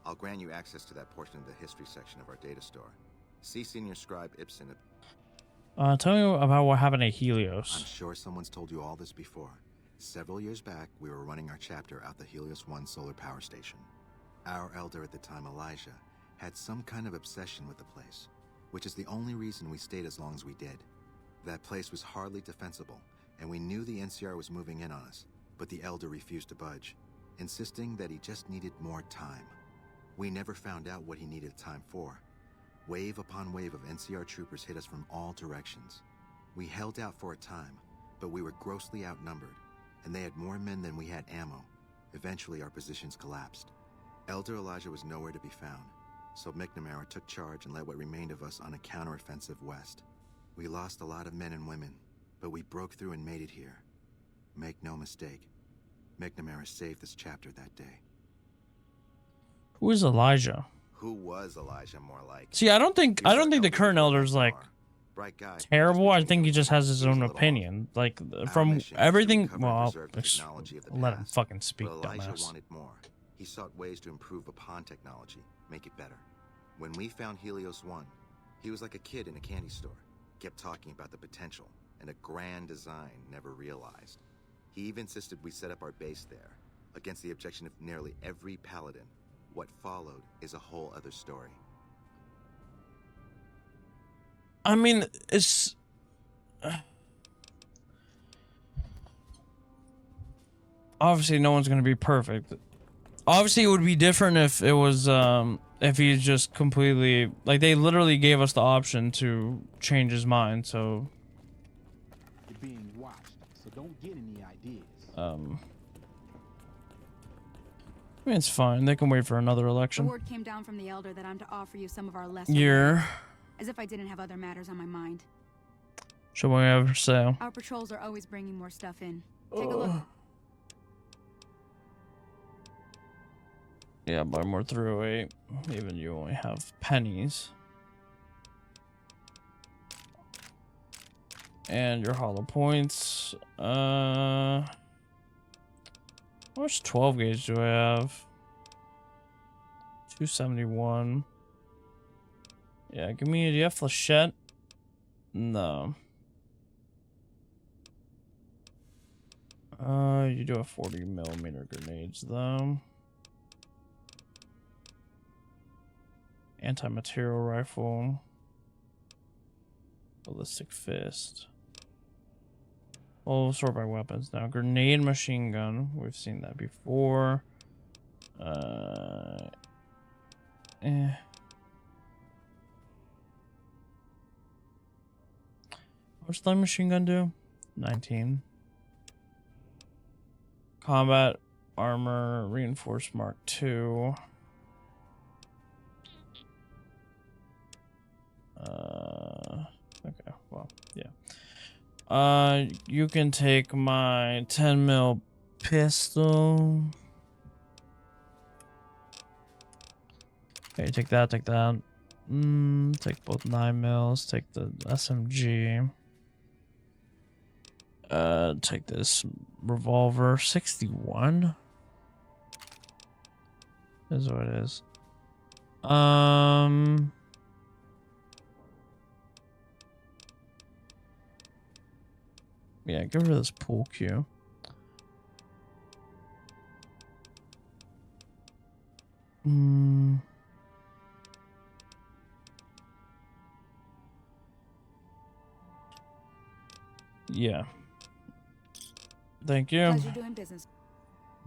S8: I'll grant you access to that portion of the history section of our data store. See Senior Scribe Ibsen.
S1: Tell me about what happened at
S8: I'm
S1: Helios.
S8: sure someone's told you all this before. Several years back, we were running our chapter out the Helios 1 solar power station. Our elder at the time, Elijah, had some kind of obsession with the place, which is the only reason we stayed as long as we did. That place was hardly defensible, and we knew the NCR was moving in on us, but the elder refused to budge, insisting that he just needed more time. We never found out what he needed time for. Wave upon wave of NCR troopers hit us from all directions. We held out for a time, but we were grossly outnumbered, and they had more men than we had ammo. Eventually, our positions collapsed. Elder Elijah was nowhere to be found, so McNamara took charge and led what remained of us on a counteroffensive west. We lost a lot of men and women, but we broke through and made it here. Make no mistake, McNamara saved this chapter that day.
S1: Who is Elijah?
S8: Who was Elijah more like?
S1: See, I don't think the current elder's like
S8: Bright guy.
S1: terrible. I think he just has his own opinion. Like from everything. Well, let him fucking speak,
S8: Elijah
S1: dumbass.
S8: wanted more. He sought ways to improve upon technology, make it better. When we found Helios 1, he was like a kid in a candy store. Kept talking about the potential and a grand design never realized. He even insisted we set up our base there, against the objection of nearly every paladin. What followed is a whole other story.
S1: I mean, it's... obviously, no one's gonna be perfect. Obviously, it would be different if it was, if he's just completely... Like, they literally gave us the option to change his mind, so...
S6: You're being watched, so don't get any ideas.
S1: I mean, it's fine. They can wait for another
S11: The
S1: election.
S11: word came down from the Elder that I'm to offer you some of our lesser
S1: Year.
S11: wares, as if I didn't have other matters on my mind.
S1: Should we ever sale?
S11: Our patrols are always bringing more stuff in. Take a look.
S1: Yeah, buy more 308. Even you only have pennies. And your hollow points. How much 12 gauge do I have? 271. Yeah, give me. Do you have flechette? No. You do have 40mm grenades though. Anti-material rifle. Ballistic fist. We'll sort by weapons now. Grenade machine gun. We've seen that before. What's the machine gun do? 19. Combat armor reinforced Mark II. Okay, well, yeah. You can take my 10mm pistol. Okay, take that, take that. Take both 9mm, take the SMG. Take this revolver. 61? Is what it is. Yeah, get rid of this pool cue. Yeah. Thank you.
S11: Pleasure doing business.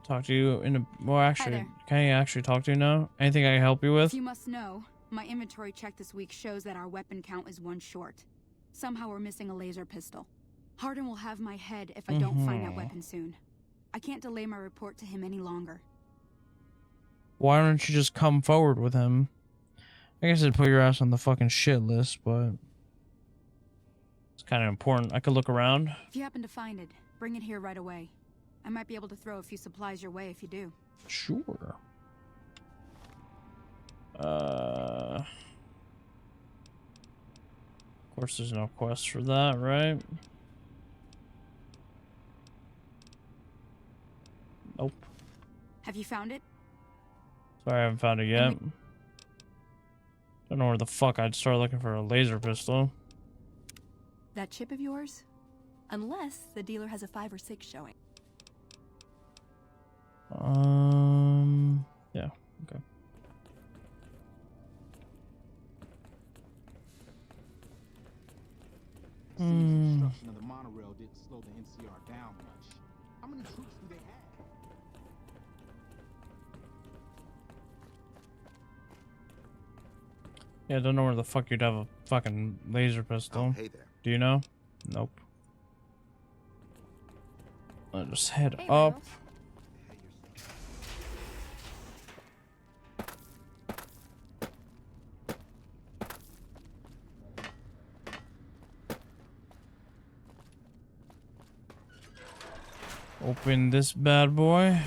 S1: Talk to you in a... Well, actually,
S11: there.
S1: can I actually talk to you now? Anything I can help you with?
S11: You must know, my inventory check this week shows that our weapon count is 1 short. Somehow we're missing a laser pistol. Hardin will have my head if I don't find that weapon soon. I can't delay my report to him any longer.
S1: Why don't you just come forward with him? I guess I'd put your ass on the fucking shit list, but... It's kind of important. I could look around.
S11: If you happen to find it, bring it here right away. I might be able to throw a few supplies your way if you do.
S1: Sure. Of course there's no quest for that, right? Nope.
S11: Have you found it?
S1: Sorry, I haven't found it yet. Don't know where the fuck I'd start looking for a laser pistol.
S3: That chip of yours? Unless the dealer has a 5 or 6 showing.
S1: Yeah, okay.
S6: Construction of the monorail didn't slow the NCR down much. How many troops do they have?
S1: Yeah, I don't know where the fuck you'd have a fucking laser pistol.
S8: Oh, hey there.
S1: Do you know? Nope. I'll just head up. Open this bad boy.